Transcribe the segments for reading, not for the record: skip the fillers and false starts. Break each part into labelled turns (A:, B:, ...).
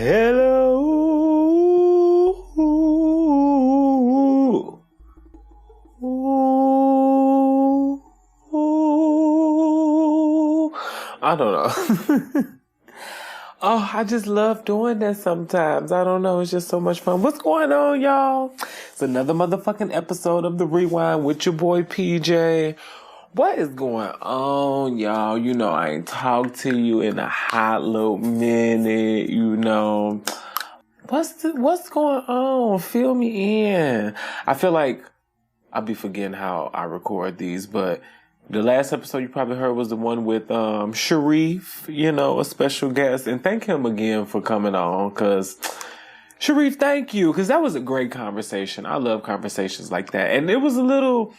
A: Hello. I don't know. Oh, I just love doing that sometimes. I don't know. It's just so much fun. What's going on, y'all? It's another motherfucking episode of The Rewind with your boy PJ. What is going on, y'all? You know, I ain't talked to you in a hot little minute, you know. What's going on? Fill me in. I feel like I'll be forgetting how I record these, but the last episode you probably heard was the one with Sharif, you know, a special guest. And thank him again for coming on, because Sharif, thank you, because that was a great conversation. I love conversations like that. And I was a little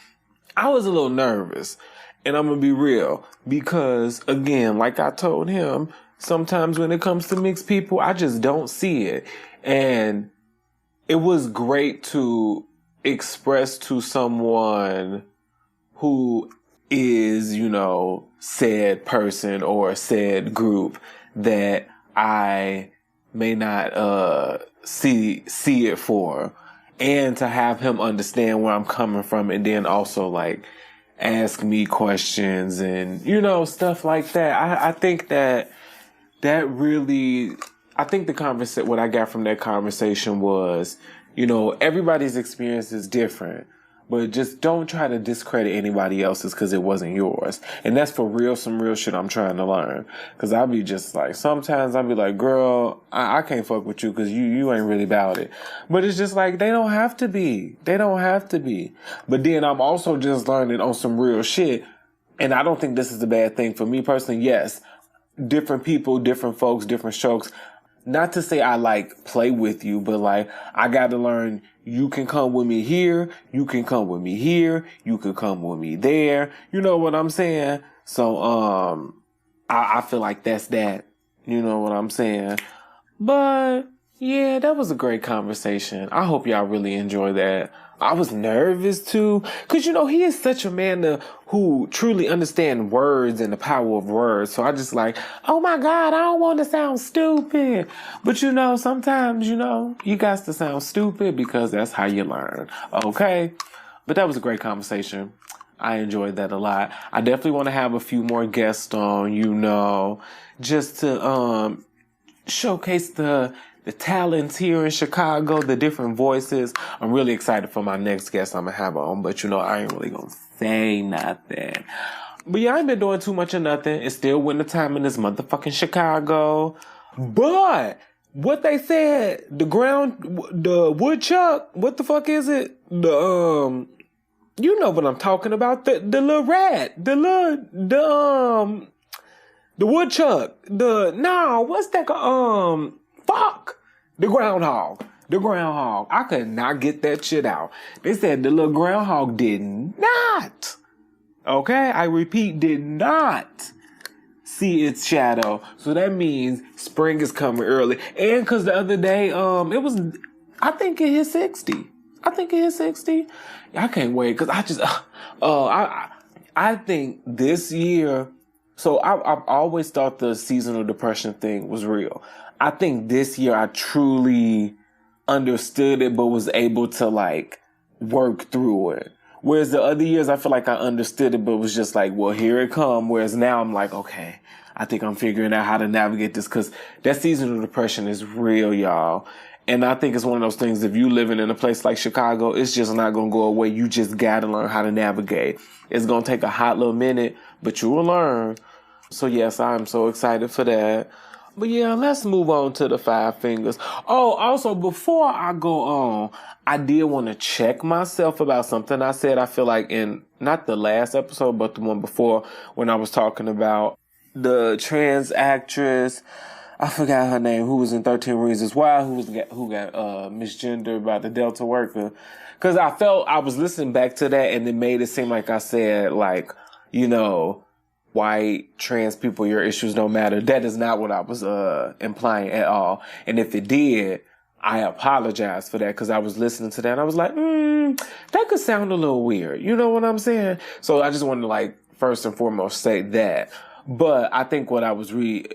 A: nervous, and I'm going to be real, because again, like I told him, sometimes when it comes to mixed people, I just don't see it. And it was great to express to someone who is, you know, said person or said group that I may not see it for, and to have him understand where I'm coming from, and then also like ask me questions and, you know, stuff like that. I think that really, I think what I got from that conversation was, you know, everybody's experience is different, but just don't try to discredit anybody else's because it wasn't yours. And that's for real, some real shit I'm trying to learn. Because I'll be just like, sometimes I'll be like, girl, I can't fuck with you because you ain't really about it. But it's just like, they don't have to be. They don't have to be. But then I'm also just learning on some real shit. And I don't think this is a bad thing for me personally. Yes, different people, different folks, different strokes. Not to say I like play with you, but like I got to learn, you can come with me here, you can come with me here, you can come with me there. You know what I'm saying? So I feel like that's that. You know what I'm saying? But yeah, that was a great conversation. I hope y'all really enjoy that. I was nervous too, because, you know, he is such a man who truly understands words and the power of words. So I just like, oh my God, I don't want to sound stupid. But, you know, sometimes, you know, you got to sound stupid because that's how you learn. Okay. But that was a great conversation. I enjoyed that a lot. I definitely want to have a few more guests on, you know, just to showcase the talents here in Chicago, the different voices. I'm really excited for my next guest I'm going to have on, but, you know, I ain't really going to say nothing. But yeah, I ain't been doing too much of nothing. It's still winter time in this motherfucking Chicago. But what they said, the woodchuck, what the fuck is it? You know what I'm talking about. The little rat, the woodchuck, what's that? Fuck! The groundhog. I could not get that shit out. They said the little groundhog did not, okay? I repeat, did not see its shadow. So that means spring is coming early. And cause the other day, I think it hit 60. I can't wait, cause I think this year, so I've always thought the seasonal depression thing was real. I think this year I truly understood it, but was able to like work through it. Whereas the other years I feel like I understood it, but was just like, well, here it come. Whereas now I'm like, okay, I think I'm figuring out how to navigate this, because that seasonal depression is real, y'all. And I think it's one of those things, if you living in a place like Chicago, it's just not going to go away. You just got to learn how to navigate. It's going to take a hot little minute, but you will learn. So yes, I'm so excited for that. But yeah, let's move on to the 5 fingers. Oh, also, before I go on, I did want to check myself about something I said. I feel like in, not the last episode, but the one before, when I was talking about the trans actress, I forgot her name, who was in 13 Reasons Why, who got misgendered by the Delta worker. Because I was listening back to that, and it made it seem like I said, like, you know, white, trans people, your issues don't matter. That is not what I was implying at all. And if it did, I apologize for that, because I was listening to that and I was like, that could sound a little weird. You know what I'm saying? So I just wanted to, like, first and foremost say that. But I think what I was really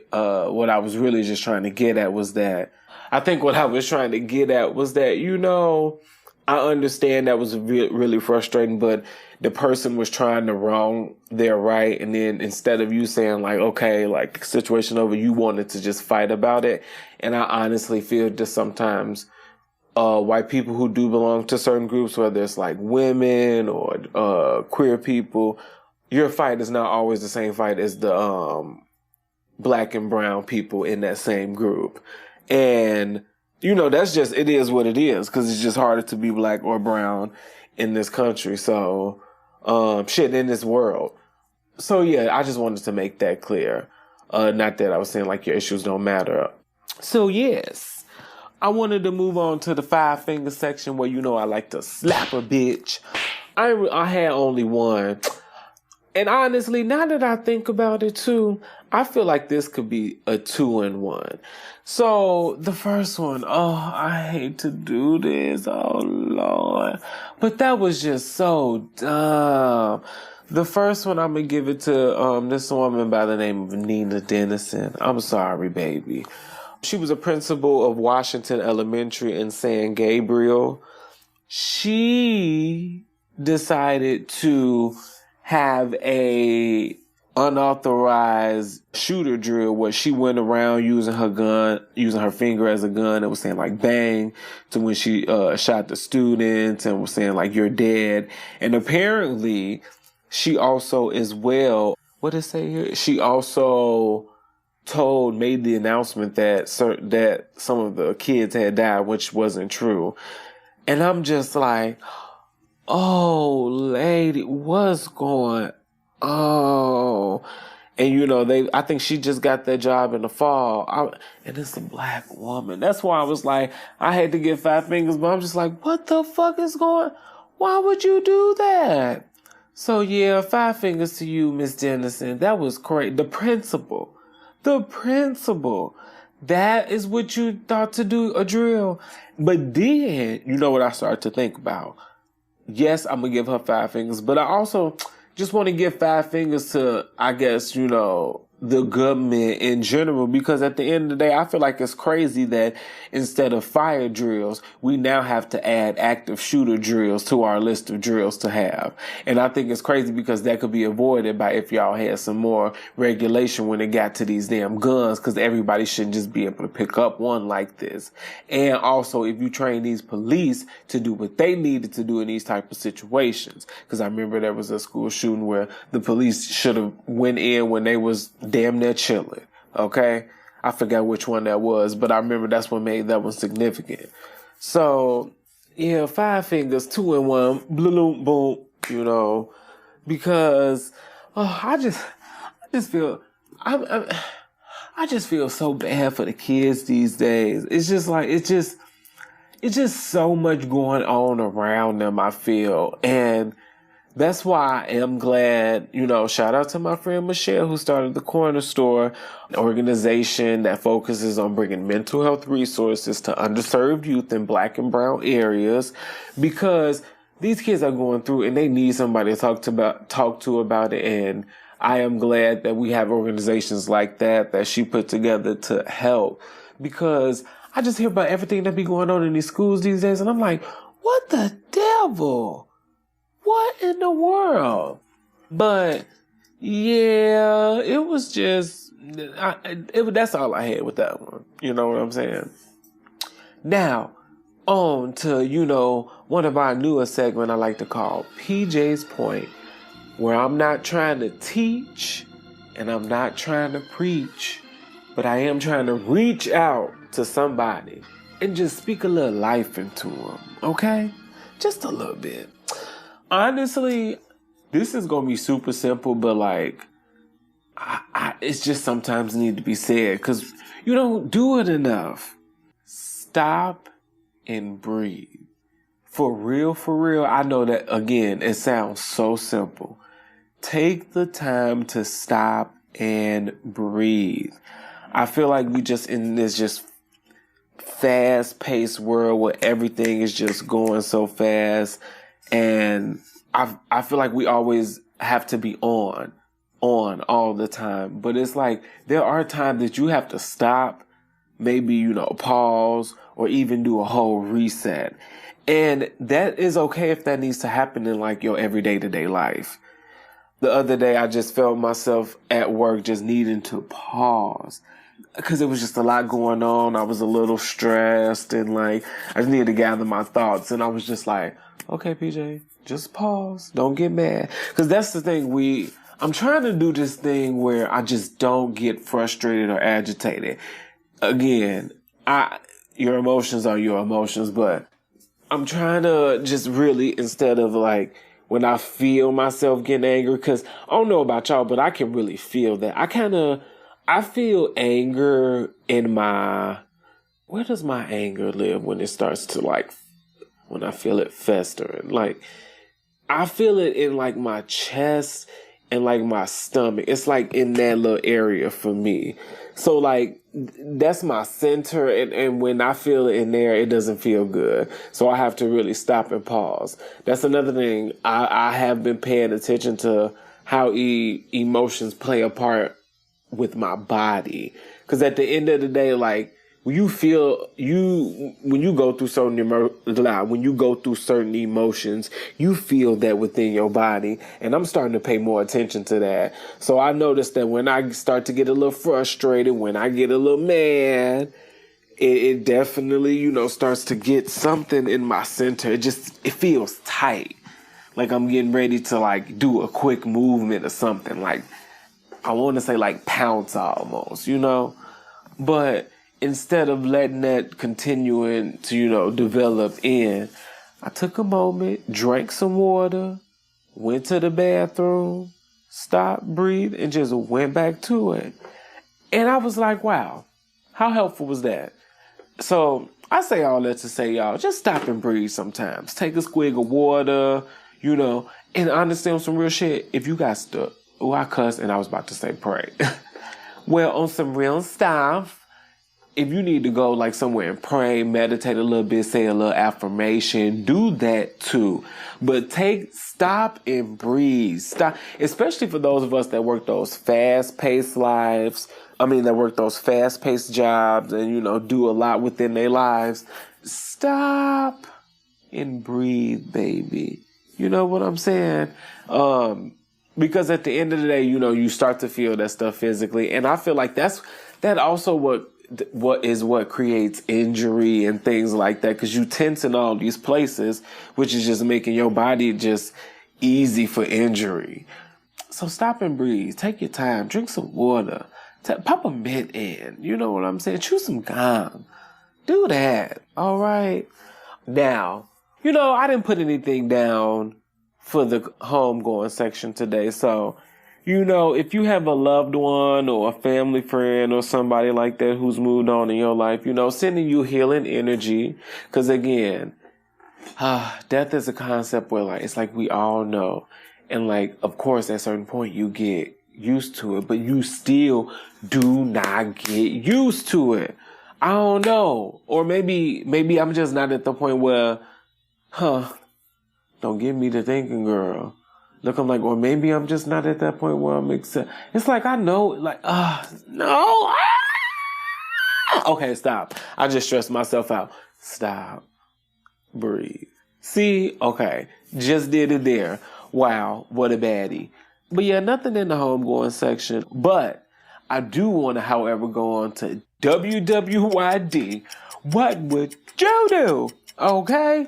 A: just trying to get at was that I think what I was trying to get at was that, I understand that was really frustrating, but the person was trying to wrong their right. And then instead of you saying like, okay, like situation over, you wanted to just fight about it. And I honestly feel that sometimes white people who do belong to certain groups, whether it's like women or queer people, your fight is not always the same fight as the black and brown people in that same group. And that's just, it is what it is, because it's just harder to be black or brown in this country. So, in this world. So yeah, I just wanted to make that clear. Not that I was saying like your issues don't matter. So yes, I wanted to move on to the 5 finger section where, I like to slap a bitch. I had only one. And honestly, now that I think about it too, I feel like this could be a 2-in-1. So the first one, I hate to do this. Oh Lord. But that was just so dumb. The first one, I'm going to give it to this woman by the name of Nina Dennison. I'm sorry, baby. She was a principal of Washington Elementary in San Gabriel. She decided to have a unauthorized shooter drill where she went around using her finger as a gun. It was saying like bang to when she shot the students, and was saying like you're dead. And apparently she also as well, what did it say here? She also made the announcement that some of the kids had died, which wasn't true. And I'm just like, oh, lady, what's going on? And, I think she just got that job in the fall. And it's a black woman. That's why I was like, I had to get 5 fingers, but I'm just like, what the fuck is going on? Why would you do that? So, yeah, 5 fingers to you, Miss Dennison. That was crazy. The principal. That is what you thought to do, a drill. But then, you know what I started to think about? Yes, I'm going to give her 5 fingers, but I also just want to give 5 fingers to, I guess, the government in general, because at the end of the day, I feel like it's crazy that instead of fire drills, we now have to add active shooter drills to our list of drills to have. And I think it's crazy because that could be avoided by if y'all had some more regulation when it got to these damn guns, because everybody shouldn't just be able to pick up one like this. And also, if you train these police to do what they needed to do in these type of situations, because I remember there was a school shooting where the police should have went in when they was damn near chilling. Okay? I forgot which one that was, but I remember that's what made that one significant. So, yeah, 5 fingers, 2-in-1, boom, boom, because I just feel I just feel so bad for the kids these days. It's just like it's just so much going on around them, I feel. And that's why I am glad, shout out to my friend Michelle, who started the Corner Store, an organization that focuses on bringing mental health resources to underserved youth in black and brown areas, because these kids are going through and they need somebody to talk to about it. And I am glad that we have organizations like that she put together to help, because I just hear about everything that be going on in these schools these days. And I'm like, what the devil? What in the world? But yeah, it was just, that's all I had with that one. You know what I'm saying? Now, on to, one of our newer segments I like to call PJ's Point, where I'm not trying to teach and I'm not trying to preach, but I am trying to reach out to somebody and just speak a little life into them, okay? Just a little bit. Honestly, this is going to be super simple, but like, it's just sometimes need to be said because you don't do it enough. Stop and breathe. For real, I know that, again, it sounds so simple. Take the time to stop and breathe. I feel like we just in this just fast-paced world where everything is just going so fast. And I feel like we always have to be on all the time. But it's like there are times that you have to stop, maybe, pause or even do a whole reset. And that is okay if that needs to happen in like your everyday to day life. The other day, I just felt myself at work just needing to pause because it was just a lot going on. I was a little stressed and like I just needed to gather my thoughts. And I was just like, okay, PJ, just pause. Don't get mad. Because that's the thing I'm trying to do this thing where I just don't get frustrated or agitated. Again, your emotions are your emotions, but I'm trying to just really, instead of like, when I feel myself getting angry, because I don't know about y'all, but I can really feel that. I feel anger in where does my anger live when it starts to like, when I feel it festering? Like, I feel it in like my chest and like my stomach. It's like in that little area for me. So like, that's my center. And when I feel it in there, it doesn't feel good. So I have to really stop and pause. That's another thing. I have been paying attention to how emotions play a part with my body. Because at the end of the day, like, when you go through certain emotions, you feel that within your body. And I'm starting to pay more attention to that. So I noticed that when I start to get a little frustrated, when I get a little mad, it definitely, starts to get something in my center. It feels tight. Like I'm getting ready to like do a quick movement or something. Like I want to say like pounce almost, but instead of letting that continuing to, develop I took a moment, drank some water, went to the bathroom, stopped, breathed, and just went back to it. And I was like, wow, how helpful was that? So I say all that to say, y'all, just stop and breathe sometimes. Take a swig of water, and honestly, on some real shit, if you got stuck, I cussed and I was about to say pray. Well, on some real stuff, if you need to go like somewhere and pray, meditate a little bit, say a little affirmation, do that too. But stop and breathe. Stop, especially for those of us that work those fast-paced lives. That work those fast-paced jobs and, do a lot within their lives. Stop and breathe, baby. You know what I'm saying? Because at the end of the day, you start to feel that stuff physically. And I feel like that also what creates injury and things like that, because you tense in all these places, which is just making your body just easy for injury. So stop and breathe. Take your time. Drink some water. Pop a mint in. You know what I'm saying? Chew some gum. Do that. All right. Now, I didn't put anything down for the homegoing section today. So, if you have a loved one or a family friend or somebody like that who's moved on in your life, sending you healing energy. Because again, death is a concept where like, it's like we all know. And like, of course, at a certain point you get used to it, but you still do not get used to it. I don't know. Or maybe I'm just not at the point where, don't get me to thinking, girl. Look, I'm like, or maybe I'm just not at that point where I'm accept. It's like, I know, like, no. Okay, stop. I just stressed myself out. Stop. Breathe. See? Okay. Just did it there. Wow. What a baddie. But yeah, nothing in the homegoing section. But I do want to, however, go on to WWYD. What would you do? Okay?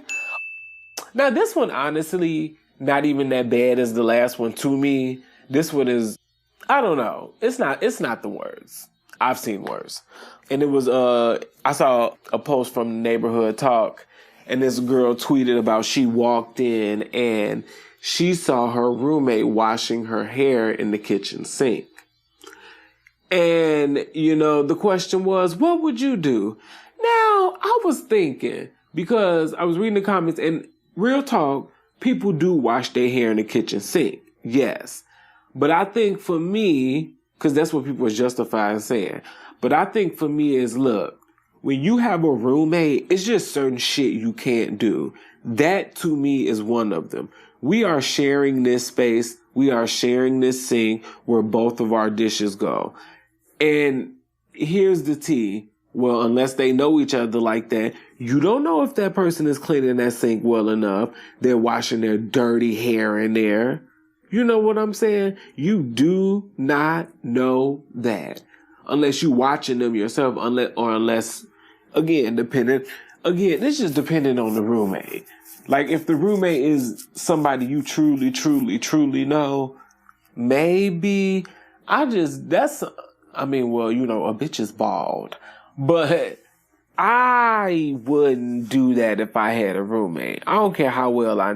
A: Now, this one, honestly, not even that bad as the last one to me. This one is, I don't know. It's not the worst. I've seen worse. And it was, I saw a post from Neighborhood Talk, and this girl tweeted about she walked in and she saw her roommate washing her hair in the kitchen sink. And, the question was, what would you do? Now, I was thinking, because I was reading the comments, and real talk, people do wash their hair in the kitchen sink. Yes. But I think for me, because that's what people are justifying saying, but I think for me is, look, when you have a roommate, it's just certain shit you can't do. That to me is one of them. We are sharing this space. We are sharing this sink where both of our dishes go. And here's the tea. Well, unless they know each other like that, you don't know if that person is cleaning that sink well enough. They're washing their dirty hair in there. You know what I'm saying? You do not know that unless you watching them yourself, unless, again, it's just dependent on the roommate. Like, if the roommate is somebody you truly, truly, truly know, maybe a bitch is bald. But I wouldn't do that if I had a roommate. I don't care how well I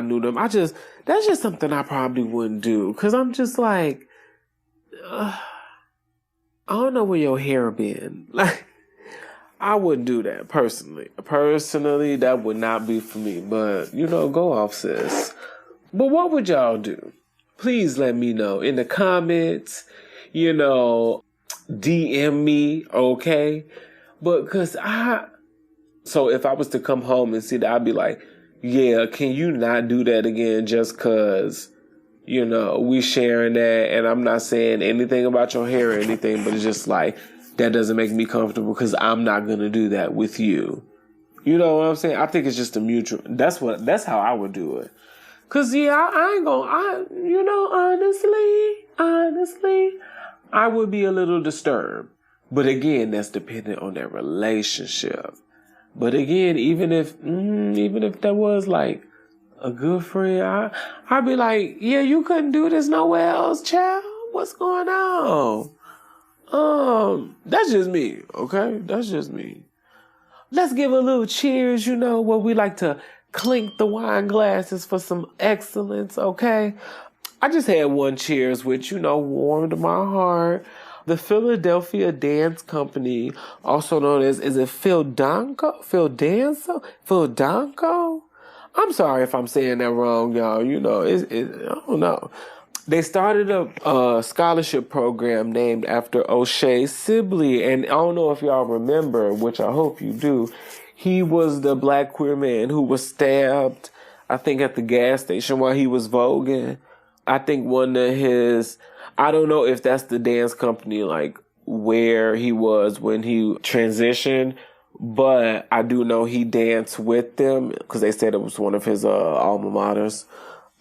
A: knew them. That's just something I probably wouldn't do. Cause I'm just like, I don't know where your hair been. Like, I wouldn't do that personally. Personally, that would not be for me. But, go off, sis. But what would y'all do? Please let me know in the comments. DM me, okay? But so if I was to come home and see that, I'd be like, yeah, can you not do that again just cause, we sharing that, and I'm not saying anything about your hair or anything, but it's just like, that doesn't make me comfortable because I'm not going to do that with you. You know what I'm saying? I think it's just a mutual, that's how I would do it. Cause I ain't gonna, honestly, I would be a little disturbed. But again, that's dependent on their relationship. But again, even if that was like a good friend, I'd be like, yeah, you couldn't do this nowhere else, child. What's going on? That's just me, okay? That's just me. Let's give a little cheers, where we like to clink the wine glasses for some excellence, okay? I just had one cheers, which, warmed my heart. The Philadelphia Dance Company, also known as, is it Phildanco? Phildanco? I'm sorry if I'm saying that wrong, y'all. I don't know. They started a scholarship program named after O'Shea Sibley. And I don't know if y'all remember, which I hope you do. He was the black queer man who was stabbed, I think, at the gas station while he was voguing. I think I don't know if that's the dance company, like, where he was when he transitioned, but I do know he danced with them because they said it was one of his alma maters.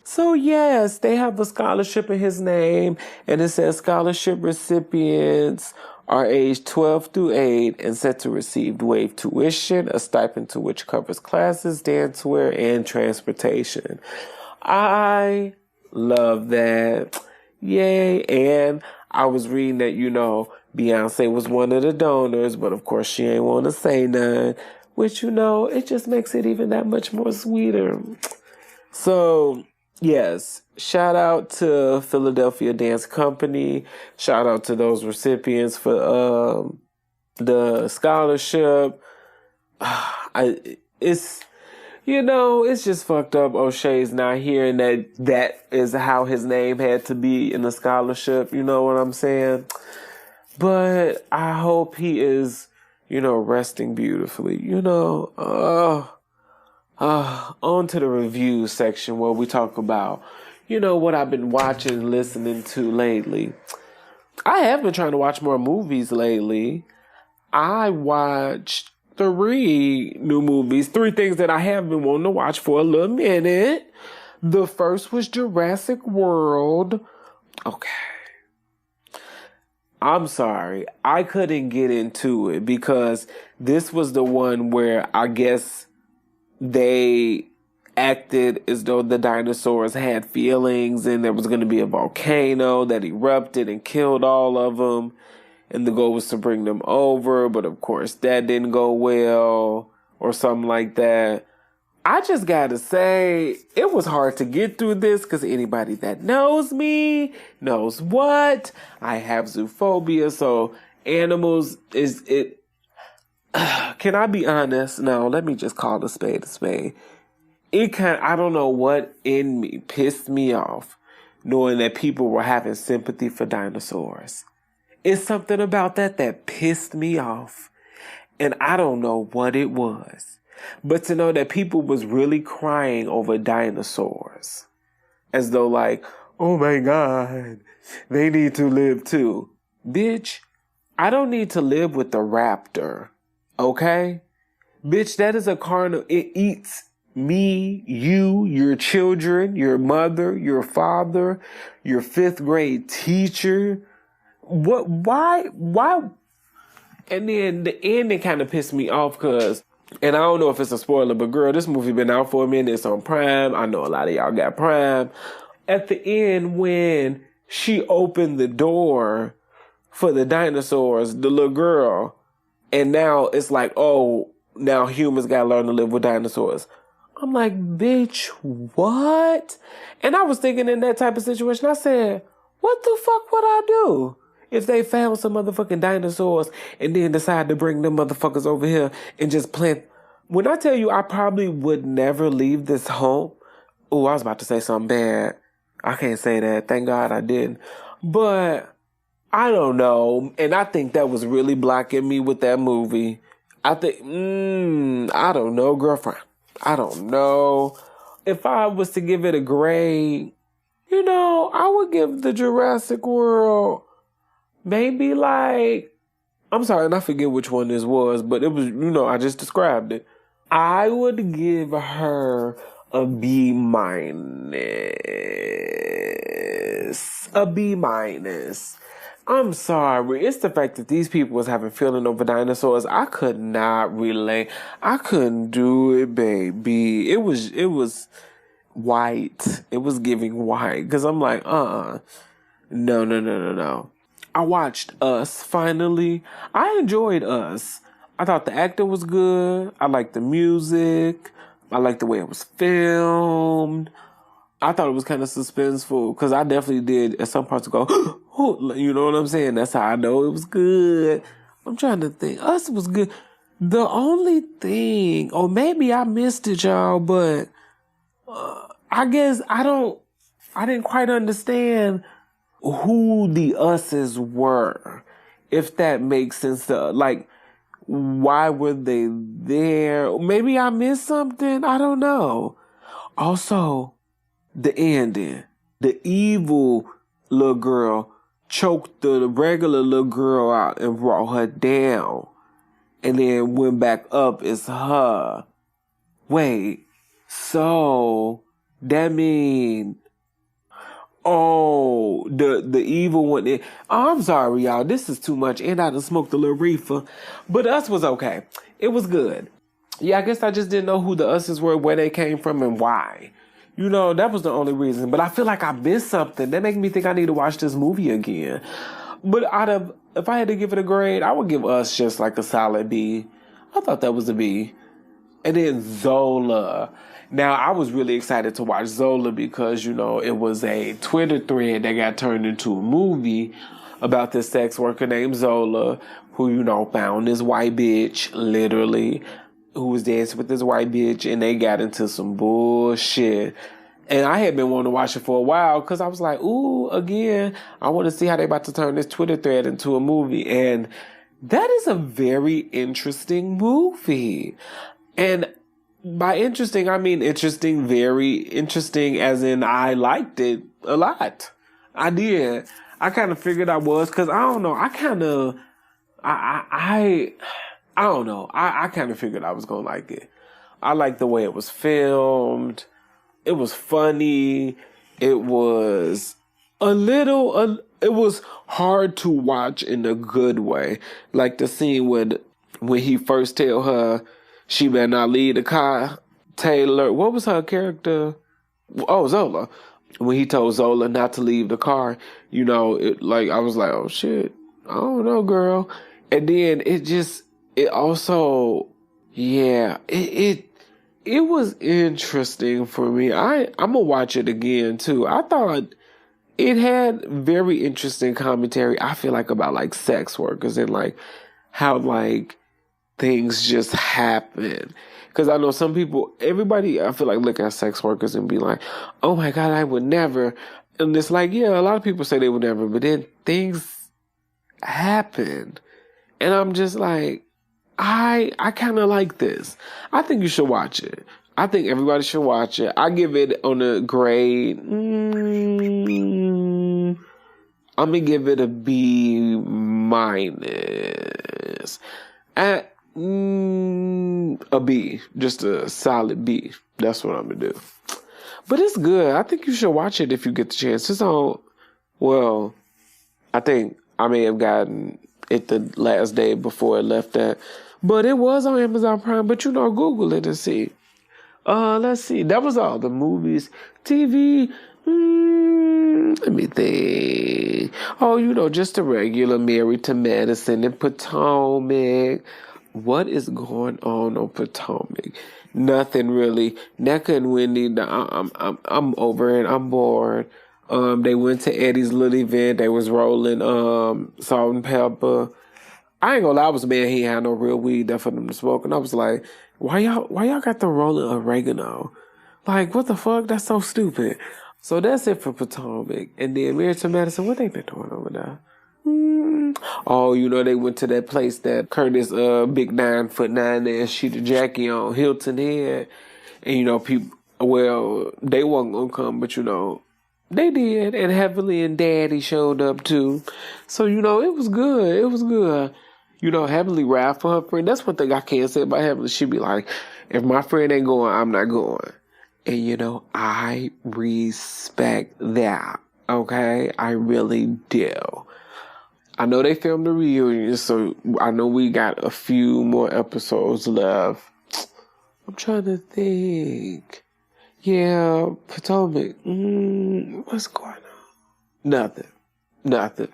A: So yes, they have a scholarship in his name, and it says scholarship recipients are aged 12 through 8 and set to receive waived tuition, a stipend to which covers classes, dancewear, and transportation. I love that. Yay. And I was reading that, Beyonce was one of the donors, but of course she ain't want to say none, which, it just makes it even that much more sweeter. So, yes, shout out to Philadelphia Dance Company. Shout out to those recipients for the scholarship. It's just fucked up. O'Shea's not here, and that is how his name had to be in the scholarship. You know what I'm saying? But I hope he is, resting beautifully. On to the review section where we talk about, what I've been watching and listening to lately. I have been trying to watch more movies lately. I watched 3 new movies, 3 things that I have been wanting to watch for a little minute. The first was Jurassic World. Okay. I'm sorry. I couldn't get into it because this was the one where I guess they acted as though the dinosaurs had feelings and there was going to be a volcano that erupted and killed all of them. And the goal was to bring them over, but of course that didn't go well or something like that. I just gotta say, it was hard to get through this because anybody that knows me knows what. I have zoophobia, so animals is it. Can I be honest? No, let me just call a spade a spade. I don't know what in me pissed me off knowing that people were having sympathy for dinosaurs. It's something about that pissed me off. And I don't know what it was. But to know that people was really crying over dinosaurs. As though like, oh my God, they need to live too. bitch, I don't need to live with the raptor, okay? Bitch, that is a carnivore. It eats me, you, your children, your mother, your father, your 5th grade teacher. What, why? And then the ending kind of pissed me off because, and I don't know if it's a spoiler, but girl, this movie been out for a minute. It's on Prime. I know a lot of y'all got Prime. At the end, when she opened the door for the dinosaurs, the little girl, and now it's like, oh, now humans gotta learn to live with dinosaurs. I'm like, bitch, what? And I was thinking in that type of situation, I said, what the fuck would I do if they found some motherfucking dinosaurs and then decide to bring them motherfuckers over here and just plant? When I tell you I probably would never leave this home. Oh, I was about to say something bad. I can't say that. Thank God I didn't. But I don't know. And I think that was really blocking me with that movie. I think, I don't know, girlfriend. I don't know. If I was to give it a grade, I would give the Jurassic World maybe like, I'm sorry, and I forget which one this was, but it was, I just described it. I would give her a B minus. A B minus. I'm sorry. It's the fact that these people was having feeling over dinosaurs. I could not relate. I couldn't do it, baby. It was white. It was giving white. Because I'm like, No. I watched Us, finally. I enjoyed Us. I thought the actor was good. I liked the music. I liked the way it was filmed. I thought it was kind of suspenseful because I definitely did at some parts go, you know what I'm saying? That's how I know it was good. I'm trying to think. Us was good. The only thing, or maybe I missed it, y'all, but I guess I didn't quite understand who the us's were, if that makes sense. Like, why were they there? Maybe I missed something. I don't know. Also, the ending. The evil little girl choked the regular little girl out and brought her down. And then went back up as her. Wait, so that mean, the evil one. I'm sorry, y'all. This is too much. And I done smoked a little reefer. But Us was okay. It was good. Yeah, I guess I just didn't know who the Us's were, where they came from, and why. That was the only reason. But I feel like I missed something. That makes me think I need to watch this movie again. But if I had to give it a grade, I would give Us just like a solid B. I thought that was a B. And then Zola. Now, I was really excited to watch Zola because, it was a Twitter thread that got turned into a movie about this sex worker named Zola who, found this white bitch, literally, who was dancing with this white bitch, and they got into some bullshit. And I had been wanting to watch it for a while because I was like, ooh, again, I want to see how they about to turn this Twitter thread into a movie. And that is a very interesting movie. And by interesting, I mean interesting, very interesting, as in I liked it a lot. I did. I kind of figured I was, because I don't know. I kind of figured I was going to like it. I liked the way it was filmed. It was funny. It was it was hard to watch in a good way. Like the scene when he first tell her she better not leave the car. Taylor, what was her character? Oh, Zola. When he told Zola not to leave the car, I was like, oh shit, I don't know, girl. And then it was interesting for me. I'm gonna watch it again too. I thought it had very interesting commentary, I feel like, about like sex workers and like how like things just happen. Because I know some people, everybody, I feel like, look at sex workers and be like, oh my God, I would never. And it's like, yeah, a lot of people say they would never, but then things happen. And I'm just like, I kind of like this. I think you should watch it. I think everybody should watch it. I give it on a grade. I'm gonna give it a B minus. At a B, just a solid B. That's what I'm gonna do. But it's good. I think you should watch it if you get the chance. It's on. Well, I think I may have gotten it the last day before it left that, but it was on Amazon Prime. But Google it and see. Let's see. That was all the movies, TV. Let me think. Oh, just the regular Married to Medicine and Potomac. What is going on Potomac? Nothing really. Necca and Wendy. I'm over it. I'm bored. They went to Eddie's little event. They was rolling salt and pepper. I ain't gonna lie, I was mad he had no real weed there for them to smoke, and I was like, why y'all got the rolling oregano? Like, what the fuck? That's so stupid. So that's it for Potomac. And then Married to Madison, what they been doing over there? Oh, they went to that place that Curtis, big 9'9" ass Sheeta Jackie on Hilton Head. And people, well, they wasn't gonna come, but they did. And Heavenly and Daddy showed up too. So, it was good. It was good. Heavenly ride for her friend. That's one thing I can't say about Heavenly. She be like, if my friend ain't going, I'm not going. And, I respect that. Okay? I really do. I know they filmed the reunion, so I know we got a few more episodes left. I'm trying to think. Yeah, Potomac. What's going on? Nothing.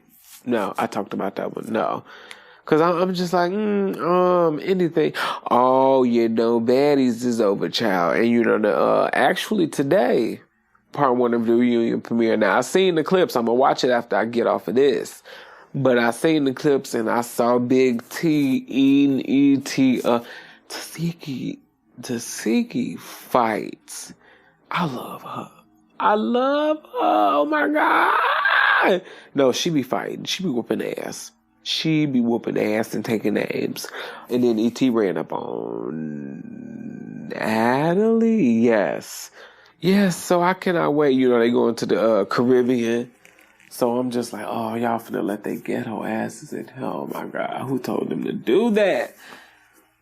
A: No, I talked about that one. No. Because I'm just like, anything. Oh, Baddies is over, child. And actually today, part 1 of the reunion premiere. Now, I seen the clips. I'm going to watch it after I get off of this. But I seen the clips and I saw Big T, E.N.E.T., Tasiki fights. I love her. Oh my God. No, she be fighting. She be whooping ass. She be whooping ass and taking names. And then E.T. ran up on Natalie. Yes. So I cannot wait. They go into the Caribbean. So I'm just like, oh, y'all finna let they ghetto asses in. Oh my God, who told them to do that?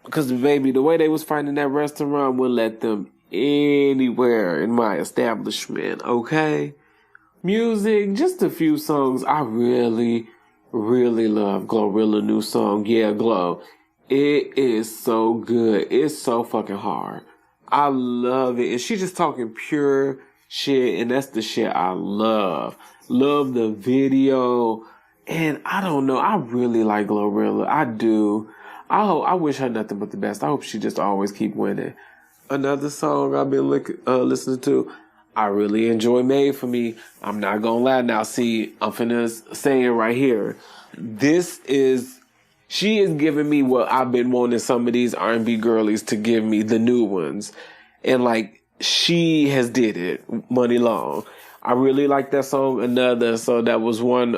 A: Because, baby, the way they was fighting in that restaurant wouldn't let them anywhere in my establishment, okay? Music, just a few songs. I really, really love Glorilla new song, Yeah, Glow. It is so good. It's so fucking hard. I love it. And she's just talking pure shit, and that's the shit I love. Love the video. And I don't know. I really like Glorilla. I do. I wish her nothing but the best. I hope she just always keep winning. Another song I've been listening to, I really enjoy Made For Me. I'm not gonna lie now. See, I'm finna say it right here. She is giving me what I've been wanting some of these R&B girlies to give me, the new ones. And she has did it, Money Long. I really like that song. So that was one,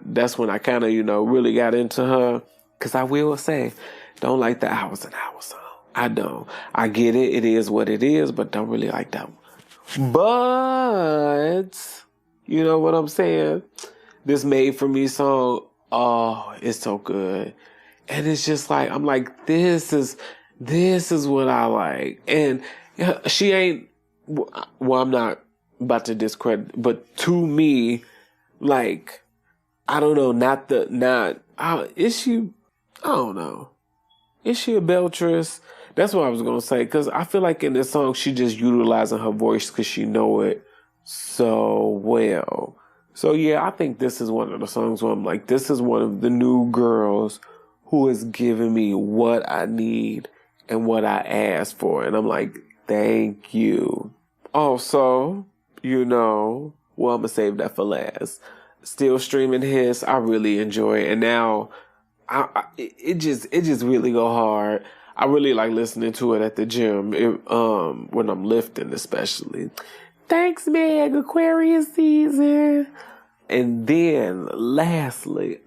A: that's when I kind of, really got into her. Cause I will say, don't like the Hours and Hours song. I don't. I get it. It is what it is, but don't really like that one. But, you know what I'm saying? This Made For Me song, oh, it's so good. And it's just like, I'm like, this is what I like. And she ain't, well, I'm not about to discredit, but to me, I don't know, is she, I don't know. Is she a beltress? That's what I was going to say. Because I feel like in this song, she just utilizing her voice because she know it so well. So, yeah, I think this is one of the songs where I'm like, this is one of the new girls who is giving me what I need and what I asked for. And I'm like, thank you. Also, well, I'm going to save that for last. Still streaming his. I really enjoy it. And now, it just really go hard. I really like listening to it at the gym, when I'm lifting especially. Thanks, Meg, Aquarius season. And then, lastly,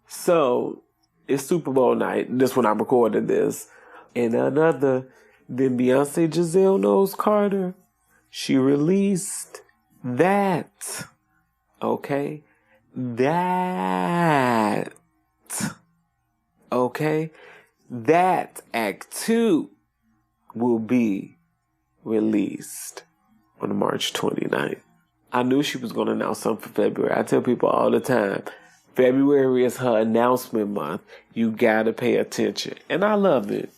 A: so it's Super Bowl night. This when I recorded this. And then Beyonce Giselle Knowles Carter, she released that. Okay? that, okay, that Act 2 will be released on March 29th. I knew she was going to announce something for February. I tell people all the time, February is her announcement month. You gotta pay attention. And I love it.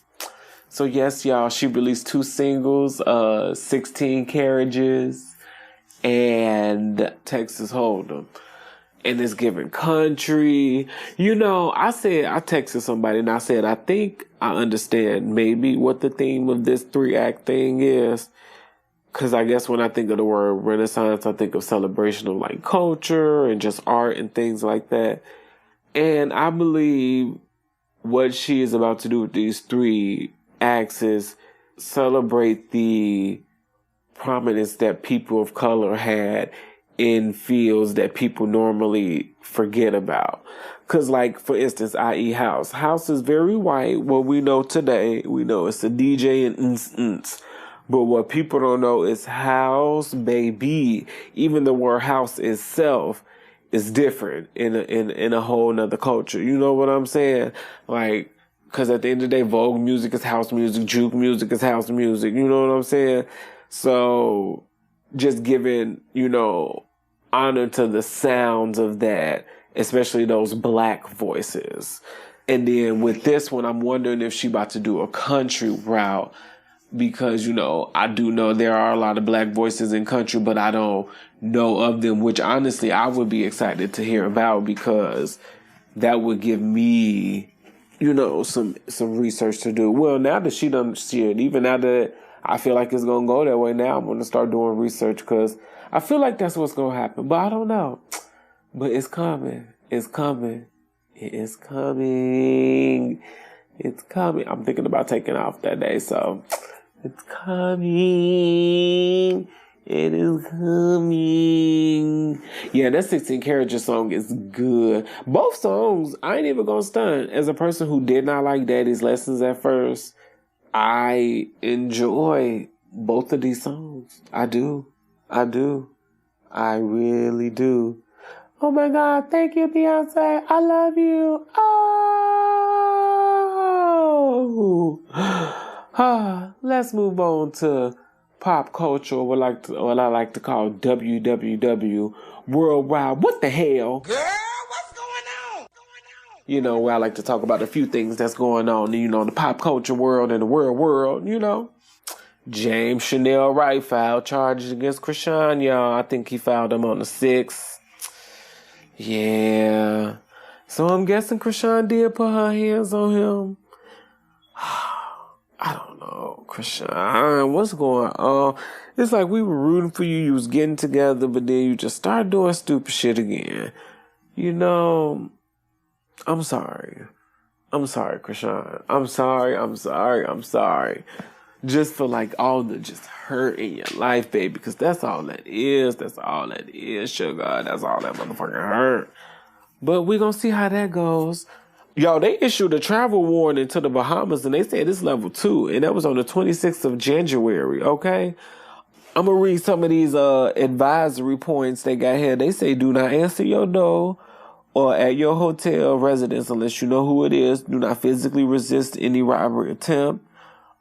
A: So yes, y'all, she released 2 singles, 16 Carriages and Texas Hold'em. And it's giving country. You know, I texted somebody and I said, I think I understand maybe what the theme of this 3-act thing is. Because I guess when I think of the word Renaissance, I think of celebration of like culture and just art and things like that. And I believe what she is about to do with these 3 acts is celebrate the prominence that people of color had in fields that people normally forget about. Because like, for instance, i.e. House. House is very white. What we know today, we know it's a DJ and But what people don't know is house, baby. Even the word house itself is different in a whole nother culture. You know what I'm saying? Like, cause at the end of the day, Vogue music is house music, juke music is house music. You know what I'm saying? So just giving, you know, honor to the sounds of that, especially those black voices. And then with this one, I'm wondering if she about to do a country route. Because, you know, I do know there are a lot of black voices in country, but I don't know of them, which honestly I would be excited to hear about because that would give me, you know, some research to do. Well, now that she done shit, even now that I feel like it's going to go that way now, I'm going to start doing research because I feel like that's what's going to happen, but I don't know. But it's coming. It's coming. It is coming. It's coming. I'm thinking about taking off that day, so... It's coming. It is coming. Yeah, that 16 Carriages song is good. Both songs, I ain't even gonna stunt. As a person who did not like Daddy's Lessons at first, I enjoy both of these songs. I do. I really do. Oh my God, thank you, Beyonce. I love you. Oh. Let's move on to pop culture, what I like to call WWW, worldwide. What the hell?
B: Girl, what's going on?
A: You know, where I like to talk about a few things that's going on, you know, in the pop culture world and the world, you know. James Chanel Wright filed charges against Krishan, y'all. I think he filed them on the 6th. Yeah. So I'm guessing Krishan did put her hands on him. I don't know, Krishan, what's going on? It's like we were rooting for you. You was getting together, but then you just started doing stupid shit again. You know, I'm sorry, Krishan. I'm sorry. Just for like all the just hurt in your life, baby, because that's all that is. That's all that is, sugar. That's all that motherfucking hurt. But we gonna see how that goes. Yo, they issued a travel warning to the Bahamas, and they said it's level 2, and that was on the 26th of January, okay? I'm going to read some of these advisory points they got here. They say, do not answer your door or at your hotel residence unless you know who it is. Do not physically resist any robbery attempt.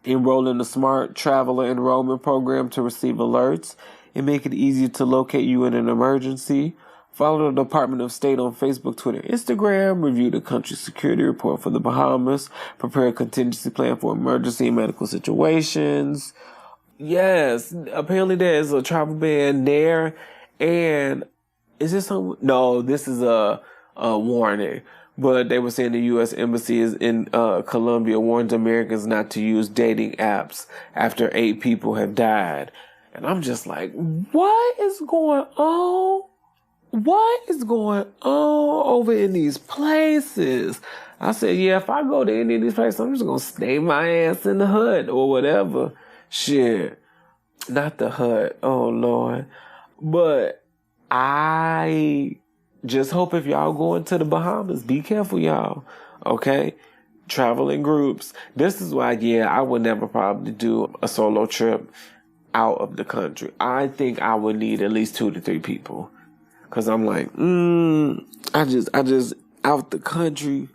A: Enroll in the Smart Traveler Enrollment Program to receive alerts and make it easier to locate you in an emergency. Follow the Department of State on Facebook, Twitter, Instagram. Review the country security report for the Bahamas. Prepare a contingency plan for emergency and medical situations. Yes, apparently there is a travel ban there. And is this some? No, this is a warning. But they were saying the U.S. Embassy is in Colombia warns Americans not to use dating apps after 8 people have died. And I'm just like, what is going on? What is going on over in these places? I said, yeah, if I go to any of these places, I'm just going to stay my ass in the hut or whatever. Shit. Not the hut. Oh, Lord. But I just hope if y'all going to the Bahamas, be careful, y'all. Okay? Travel in groups. This is why, yeah, I would never probably do a solo trip out of the country. I think I would need at least 2 to 3 people. Cause I'm like, I just out the country.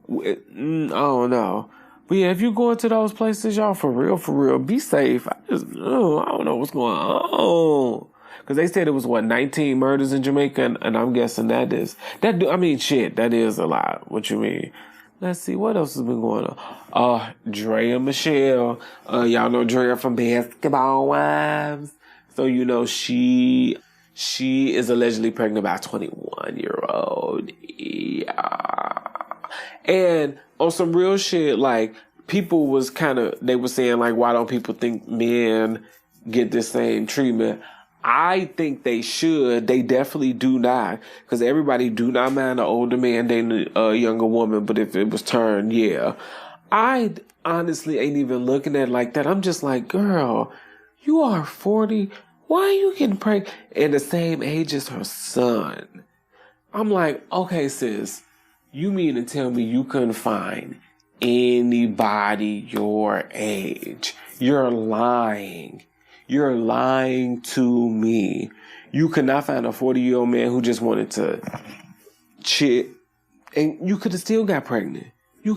A: I don't know. But yeah, if you go into those places, y'all, for real, be safe. I don't know what's going on. Cause they said it was 19 murders in Jamaica, and I'm guessing that is a lot. What you mean? Let's see, what else has been going on? Drea Michelle. Y'all know Drea from Basketball Wives. So you know she is allegedly pregnant by a 21-year-old. Yeah. And on some real shit, like, people was they were saying, like, why don't people think men get the same treatment? I think they should. They definitely do not. Because everybody do not mind an older man dating a younger woman, but if it was turned, yeah. I honestly ain't even looking at it like that. I'm just like, girl, you are 40. Why are you getting pregnant? And the same age as her son. I'm like, okay, sis, you mean to tell me you couldn't find anybody your age? You're lying. You're lying to me. You could not find a 40-year-old man who just wanted to chit, and you could have still got pregnant. Yeah.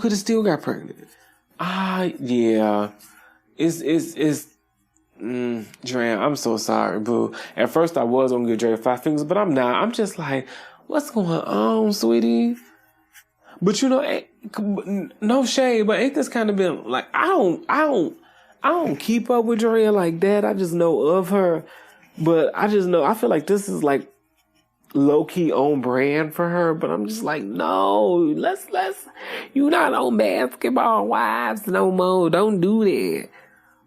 A: Dre, I'm so sorry, boo. At first I was gonna give Dre 5 fingers, but I'm not. I'm just like, what's going on, sweetie? But you know, no shade, but ain't this kind of been like, I don't keep up with Dre like that. I just know of her, but I feel like this is like low key on brand for her. But I'm just like, no, let's you not on Basketball Wives no more. Don't do that.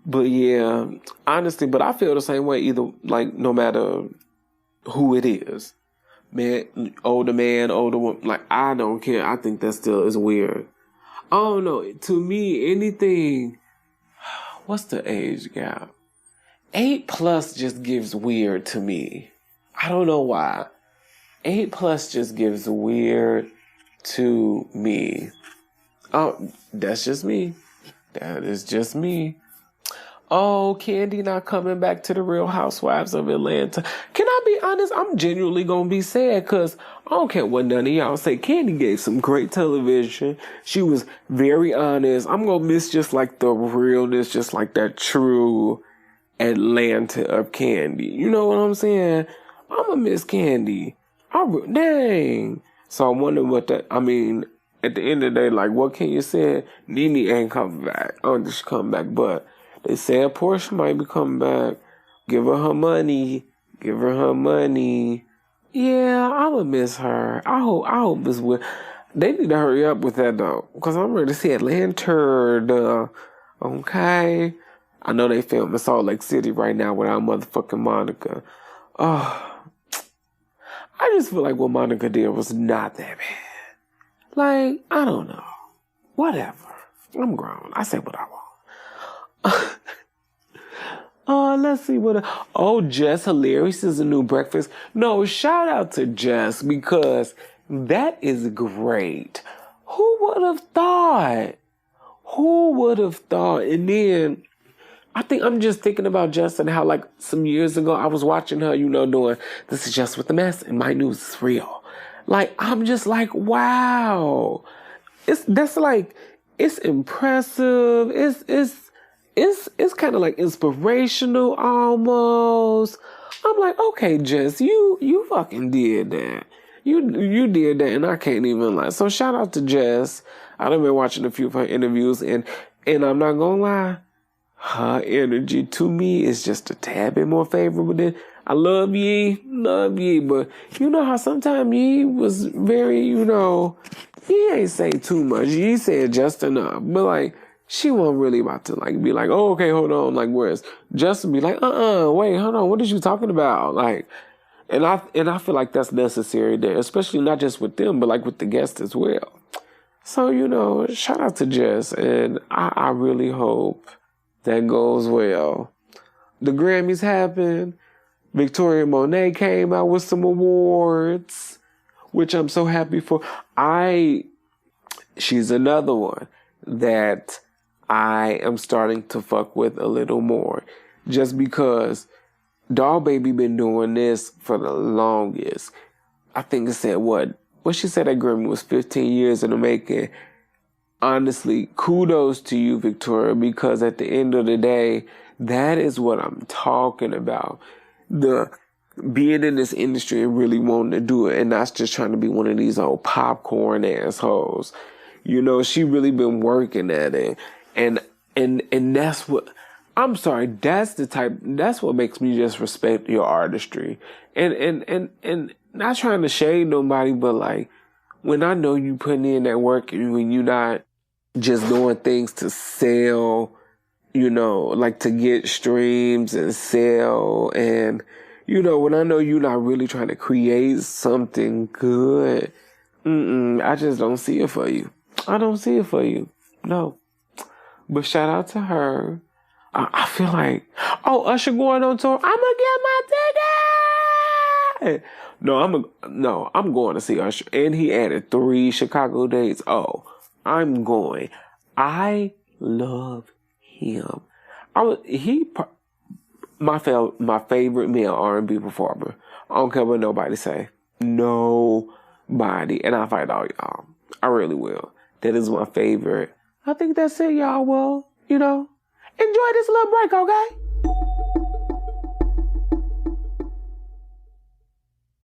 A: But yeah, honestly, but I feel the same way either, like, no matter who it is. Older man, older woman, like, I don't care. I think that still is weird. I don't know. To me, anything, what's the age gap? 8+ just gives weird to me. I don't know why. 8+ just gives weird to me. Oh, that's just me. That is just me. Oh, Candy not coming back to the Real Housewives of Atlanta. Can I be honest? I'm genuinely gonna be sad because I don't care what none of y'all say. Candy gave some great television. She was very honest. I'm gonna miss just like the realness, just like that true Atlanta of Candy. You know what I'm saying? I'm gonna miss Candy. Dang. So I wonder what that, I mean, at the end of the day, like, what can you say? Nene ain't coming back. I don't think she come back, but they said Portia might be coming back. Give her money. Yeah, I would miss her. I hope this will. They need to hurry up with that though, because I'm ready to see Atlanta. Okay. I know they film in Salt Lake City right now without motherfucking Monica. Oh, I just feel like what Monica did was not that bad. Like, I don't know. Whatever. I'm grown. I say what I want. Let's see what. Jess Hilarious is a new breakfast. No, shout out to Jess because that is great. Who would have thought? And then I think I'm just thinking about Jess and how, like, some years ago I was watching her, doing This Is Just With the Mess and My News Is Real. Like, I'm just like, wow. It's impressive. It's kind of like inspirational almost. I'm like, okay, Jess, you fucking did that. You did that, and I can't even lie. So shout out to Jess. I done been watching a few of her interviews, and I'm not gonna lie, her energy to me is just a tad bit more favorable than I love Ye, but you know how sometimes Ye was very, he ain't say too much. Ye said just enough, but like, she wasn't really about to like be like, oh, okay, hold on, like, whereas Justin be like, wait, hold on, what is you talking about? Like, and I feel like that's necessary there, especially not just with them, but like with the guests as well. So, shout out to Jess, and I really hope that goes well. The Grammys happened. Victoria Monet came out with some awards, which I'm so happy for. She's another one that I am starting to fuck with a little more. Just because Doll Baby been doing this for the longest. I think it said what she said that Grammy was 15 years in the making. Honestly, kudos to you, Victoria, because at the end of the day, that is what I'm talking about. The being in this industry and really wanting to do it and not just trying to be one of these old popcorn assholes. You know, she really been working at it. And that's what, I'm sorry, that's what makes me just respect your artistry. And not trying to shade nobody, but like, when I know you putting in that work and when you not just doing things to sell, you know, like to get streams and sell, and, you know, when I know you're not really trying to create something good, I just don't see it for you. I don't see it for you. No. But shout out to her. I feel like, Usher going on tour. I'm gonna get my ticket. No, I'm going to see Usher. And he added 3 Chicago dates. Oh, I'm going. I love him. My favorite male R&B performer. I don't care what nobody say. Nobody. And I'll fight all y'all. I really will. That is my favorite. I think that's it, y'all. Well, you know, enjoy this little break, okay?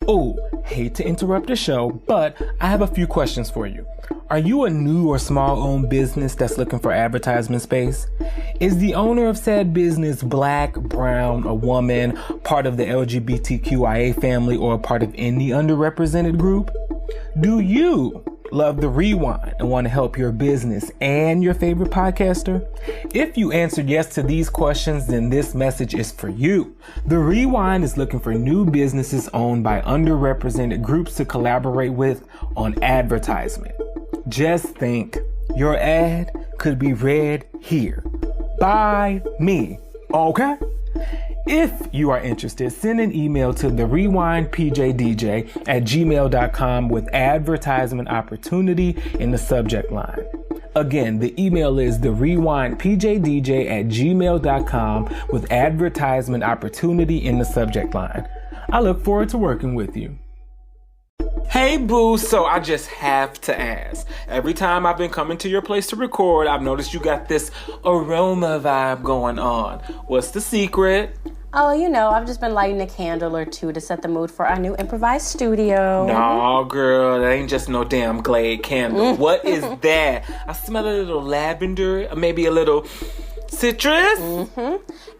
C: Oh, hate to interrupt the show, but I have a few questions for you. Are you a new or small-owned business that's looking for advertisement space? Is the owner of said business black, brown, a woman, part of the LGBTQIA family, or a part of any underrepresented group? Do you love The Rewind and want to help your business and your favorite podcaster? If you answered yes to these questions, then this message is for you. The Rewind is looking for new businesses owned by underrepresented groups to collaborate with on advertisement. Just think, your ad could be read here by me, okay? If you are interested, send an email to therewindpjdj@gmail.com with advertisement opportunity in the subject line. Again, the email is therewindpjdj@gmail.com with advertisement opportunity in the subject line. I look forward to working with you.
D: Hey boo, so I just have to ask. Every time I've been coming to your place to record, I've noticed you got this aroma vibe going on. What's the secret?
E: Oh, you know, I've just been lighting a candle or two to set the mood for our new improvised studio.
D: No, girl, that ain't just no damn Glade candle. What is that? I smell a little lavender, maybe a little citrus.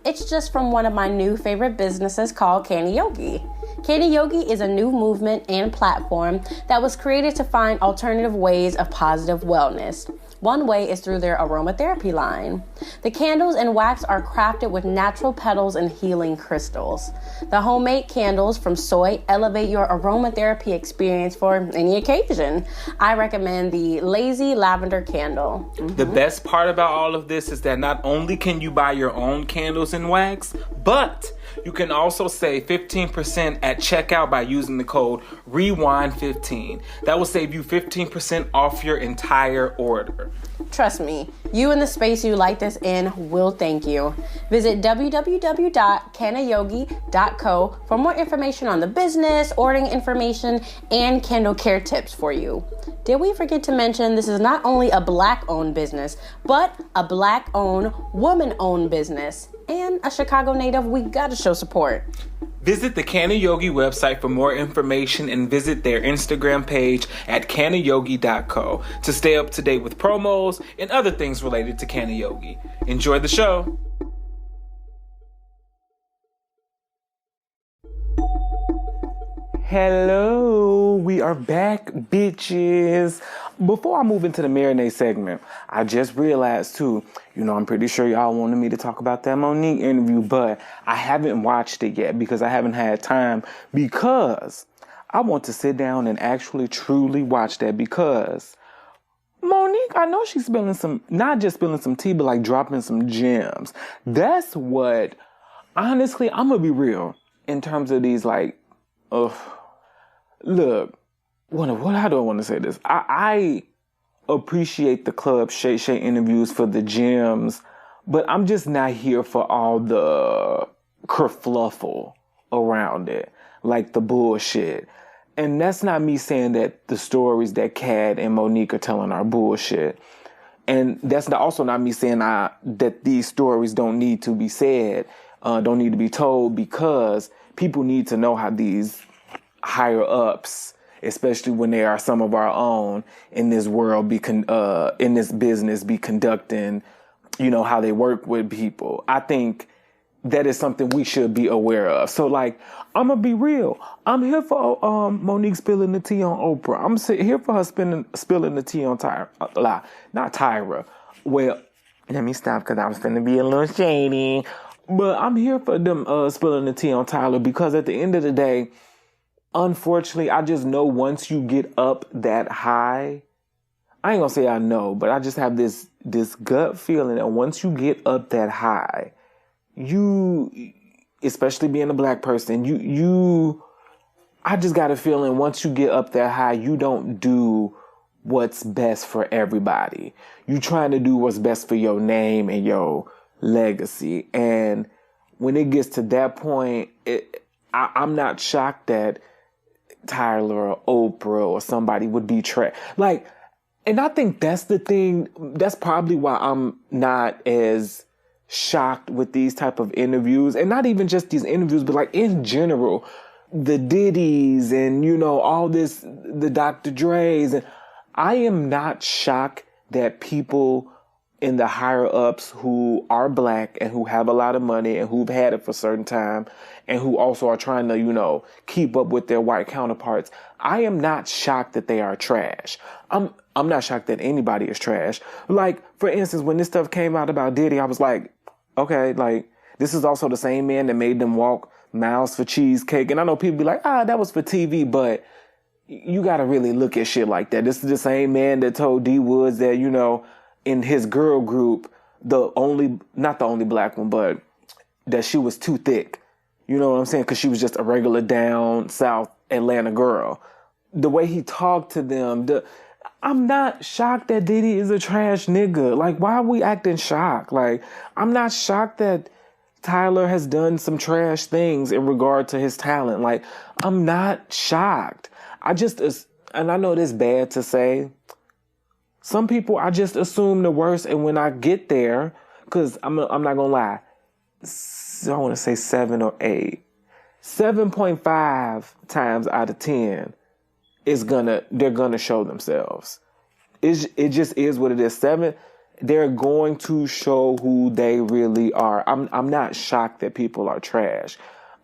E: It's just from one of my new favorite businesses called Candy Yogi. Candy Yogi is a new movement and platform that was created to find alternative ways of positive wellness. One way is through their aromatherapy line. The candles and wax are crafted with natural petals and healing crystals. The homemade candles from soy elevate your aromatherapy experience for any occasion. I recommend the Lazy Lavender Candle.
D: The best part about all of this is that not only can you buy your own candles and wax, but you can also save 15% at checkout by using the code REWIND15. That will save you 15% off your entire order.
E: Trust me, you and the space you light this in will thank you. Visit www.canayogi.co for more information on the business, ordering information, and candle care tips for you. Did we forget to mention this is not only a Black-owned business, but a Black-owned, woman-owned business? And a Chicago native, we gotta show support.
D: Visit the Canna Yogi website for more information and visit their Instagram page at canayogi.co to stay up to date with promos and other things related to Canna Yogi. Enjoy the show.
A: Hello, we are back, bitches. Before I move into the marinade segment, I just realized too, I'm pretty sure y'all wanted me to talk about that Monique interview, but I haven't watched it yet because I haven't had time, because I want to sit down and actually truly watch that, because Monique, I know she's spilling some, not just spilling some tea, but like dropping some gems. That's what, honestly, I'm gonna be real in terms of these look, how do I want to say this? I appreciate the Club Shay Shay interviews for the gems, but I'm just not here for all the kerfluffle around it, like the bullshit. And that's not me saying that the stories that Kat and Monique are telling are bullshit. And that's also not me saying that these stories don't need to be said, don't need to be told, because people need to know how these higher ups, especially when they are some of our own in this world, in this business, be conducting, how they work with people. I think that is something we should be aware of. So, like, I'm going to be real. I'm here for Monique spilling the tea on Oprah. I'm here for her spilling the tea on Tyra. Not Tyra. Well, let me stop because I was finna be a little shady. But I'm here for them spilling the tea on Tyler, because at the end of the day, unfortunately, I just know once you get up that high, I ain't gonna say I know, but I just have this gut feeling that once you get up that high, you, especially being a black person, I just got a feeling once you get up that high, you don't do what's best for everybody. You trying to do what's best for your name and your legacy. And when it gets to that point, I'm not shocked that Tyler or Oprah or somebody would be like, and I think that's the thing. That's probably why I'm not as shocked with these type of interviews, and not even just these interviews, but like in general, the Diddy's and, all this, the Dr. Dre's. And I am not shocked that people in the higher ups who are black and who have a lot of money and who've had it for a certain time and who also are trying to, keep up with their white counterparts, I am not shocked that they are trash. I'm not shocked that anybody is trash. Like, for instance, when this stuff came out about Diddy, I was like, okay, like, this is also the same man that made them walk miles for cheesecake. And I know people be like, that was for TV, but you got to really look at shit like that. This is the same man that told D Woods that, in his girl group, not the only black one, but that she was too thick. You know what I'm saying? Because she was just a regular down South Atlanta girl. The way he talked to them, I'm not shocked that Diddy is a trash nigga. Like, why are we acting shocked? Like, I'm not shocked that Tyler has done some trash things in regard to his talent. Like, I'm not shocked. And I know this bad to say, some people, I just assume the worst. And when I get there, because I'm not going to lie, I want to say 7 or 8, 7.5 times out of 10, they're gonna show themselves. It just is what it is. 7, they're going to show who they really are. I'm not shocked that people are trash.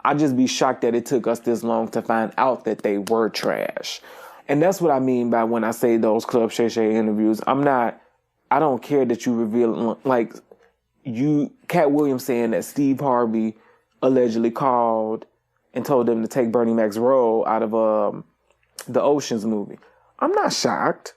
A: I just be shocked that it took us this long to find out that they were trash. And that's what I mean by when I say those Club Shay Shay interviews. I don't care that you reveal, like, Cat Williams saying that Steve Harvey allegedly called and told them to take Bernie Mac's role out of the Oceans movie. I'm not shocked.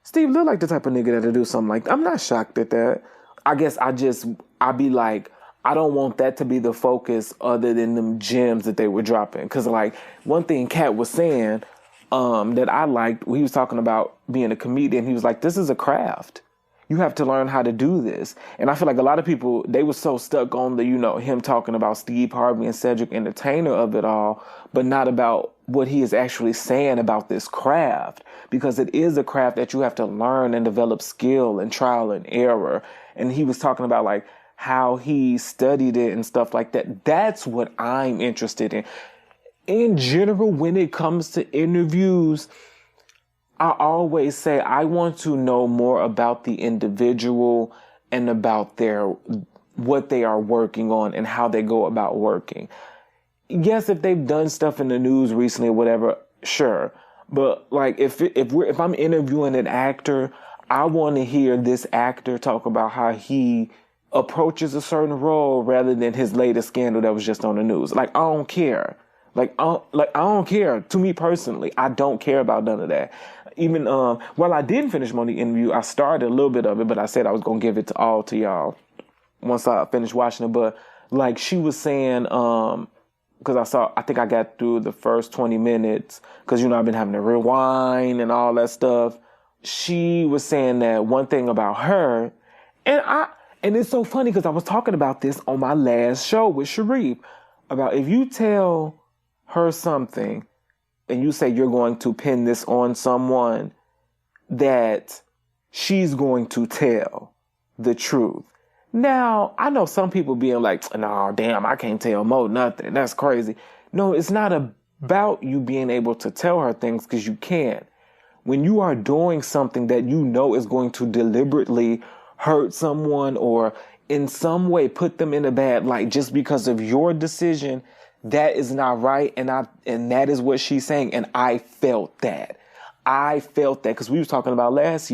A: Steve looked like the type of nigga that'll do something like that. I'm not shocked at that. I guess I be like, I don't want that to be the focus other than them gems that they were dropping. Because, like, one thing Cat was saying that I liked, he was talking about being a comedian. He was like, this is a craft. You have to learn how to do this. And I feel like a lot of people, they were so stuck on the, him talking about Steve Harvey and Cedric Entertainer of it all, but not about what he is actually saying about this craft. Because it is a craft that you have to learn and develop skill and trial and error. And he was talking about, like, how he studied it and stuff like that. That's what I'm interested in. In general, when it comes to interviews, I always say I want to know more about the individual and about what they are working on and how they go about working. Yes, if they've done stuff in the news recently or whatever, sure. But, like, if I'm interviewing an actor, I want to hear this actor talk about how he approaches a certain role rather than his latest scandal that was just on the news. Like, I don't care. I don't care. To me personally, I don't care about none of that. Even while I didn't finish Monique interview, I started a little bit of it, but I said I was gonna give it to y'all once I finished watching it. But, like, she was saying, because I think I got through the first 20 minutes because, I've been having to rewind and all that stuff. She was saying that one thing about her, and And it's so funny because I was talking about this on my last show with Sharif about if you tell her something and you say you're going to pin this on someone, that she's going to tell the truth. Now, I know some people being like, no, damn, I can't tell Mo nothing. That's crazy. No, it's not about you being able to tell her things because you can't. When you are doing something that you know is going to deliberately hurt someone or in some way put them in a bad light just because of your decision, that is not right. And that is what she's saying. And I felt that. Because we was talking about last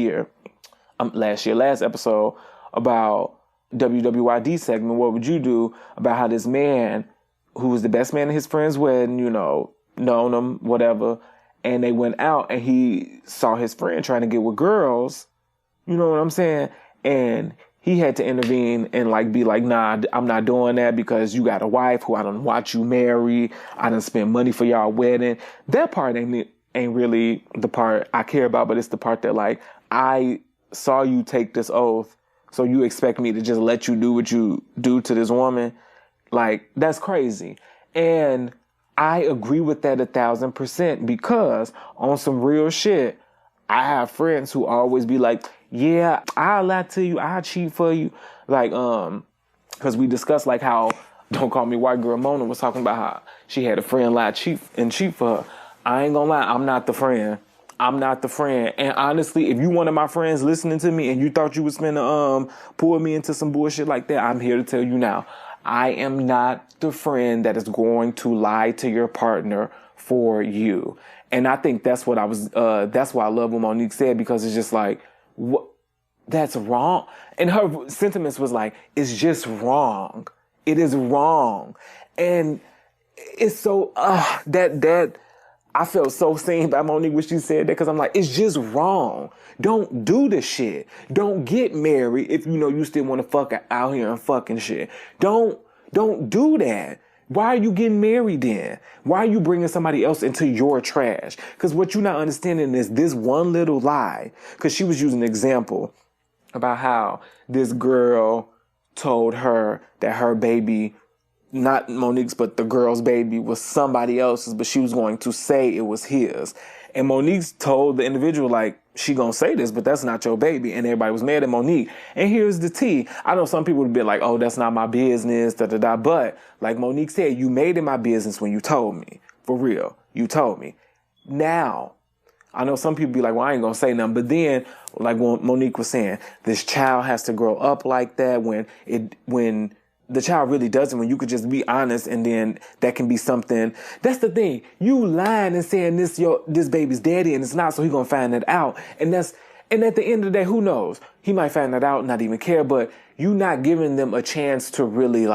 A: episode about WWYD segment, what would you do, about how this man who was the best man at his friend's wedding, known him, whatever, and they went out and he saw his friend trying to get with girls, you know what I'm saying? And he had to intervene and be like, nah, I'm not doing that because you got a wife who I done watch you marry. I done spend money for y'all wedding. That part ain't really the part I care about, but it's the part that I saw you take this oath. So you expect me to just let you do what you do to this woman? That's crazy. And I agree with that 1,000% because on some real shit, I have friends who always be like, yeah, I'll lie to you. I'll cheat for you. Because we discussed how Don't Call Me White Girl Mona was talking about how she had a friend lie cheat for her. I ain't gonna lie. I'm not the friend. And honestly, if you one of my friends listening to me and you thought you was finna pull me into some bullshit like that, I'm here to tell you now. I am not the friend that is going to lie to your partner for you. And I think that's what that's why I love what Monique said, because it's just what? That's wrong. And her sentiments was it's just wrong. It is wrong. And it's so, that I felt so seen by Monique when she said that, because I'm it's just wrong. Don't do the shit. Don't get married if you still want to fuck out here and fucking shit. Don't do that. Why are you getting married then? Why are you bringing somebody else into your trash? Because what you're not understanding is this one little lie. Because she was using an example about how this girl told her that her baby, not Monique's, but the girl's baby, was somebody else's, but she was going to say it was his. And Monique's told the individual, she gonna say this, but that's not your baby. And everybody was mad at Monique. And here's the tea. I know some people would be like, oh, that's not my business, da-da-da. But like Monique said, you made it my business when you told me. For real. You told me. Now, I know some people be like, well, I ain't gonna say nothing. But then, like when Monique was saying, this child has to grow up like that when the child really doesn't, when you could just be honest, and then that can be something. That's the thing. You lying and saying this baby's daddy and it's not, so he gonna find that out. And at the end of the day, who knows? He might find that out and not even care, but you not giving them a chance to really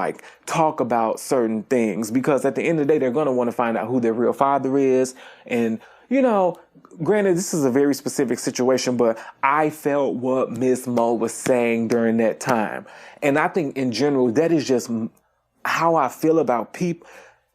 A: talk about certain things, because at the end of the day, they're gonna want to find out who their real father is. And granted, this is a very specific situation, but I felt what Miss Mo was saying during that time. And I think in general, that is just how I feel about people.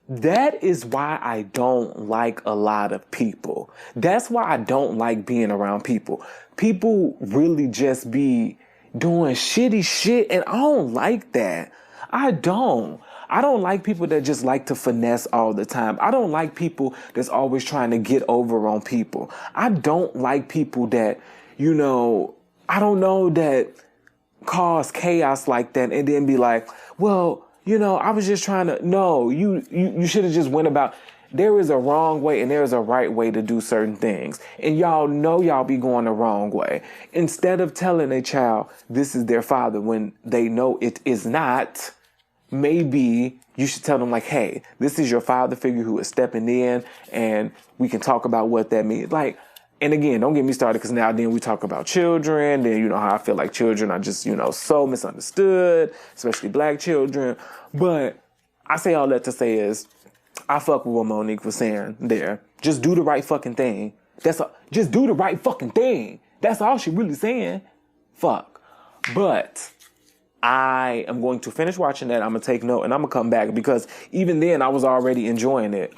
A: That is why I don't like a lot of people. That's why I don't like being around people. People really just be doing shitty shit, and I don't like that. I don't like people that just like to finesse all the time. I don't like people that's always trying to get over on people. I don't like people that, that cause chaos like that and then be like, well, I was just trying to. No, you should have just went about. There is a wrong way and there is a right way to do certain things. And y'all know y'all be going the wrong way. Instead of telling a child this is their father when they know it is not, maybe you should tell them hey, this is your father figure who is stepping in, and we can talk about what that means. And again, don't get me started, because now then we talk about children. Then how I feel like children are just, so misunderstood, especially black children. But I say all that to say is, I fuck with what Monique was saying there. Just do the right fucking thing. Just do the right fucking thing. That's all she really saying. Fuck. But I am going to finish watching that. I'm going to take note and I'm going to come back, because even then I was already enjoying it.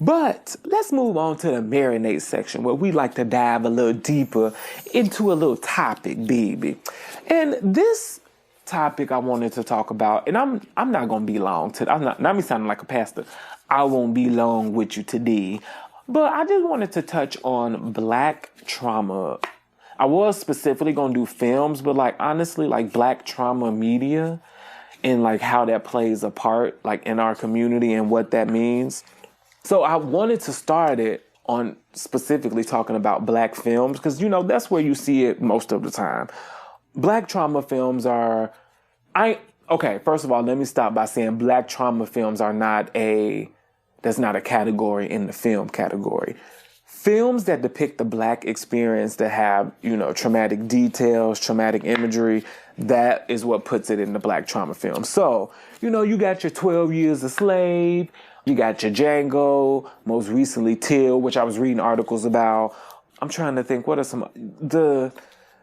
A: But let's move on to the marinate section where we like to dive a little deeper into a little topic, baby. And this topic I wanted to talk about, and I'm not gonna be long today. I'm not me sounding like a pastor. I won't be long with you today. But I just wanted to touch on Black trauma. I was specifically gonna do films, but like honestly, like Black trauma media and like how that plays a part like in our community and what that means. So I wanted to start it on specifically talking about Black films because, you know, that's where you see it most of the time. Black trauma films are, first of all, let me stop by saying Black trauma films are that's not a category in the film category. Films that depict the Black experience that have, you know, traumatic details, traumatic imagery, that is what puts it in the Black trauma film. So, you know, you got your 12 Years a Slave, you got your Django, most recently Till, which I was reading articles about. I'm trying to think, what are some, the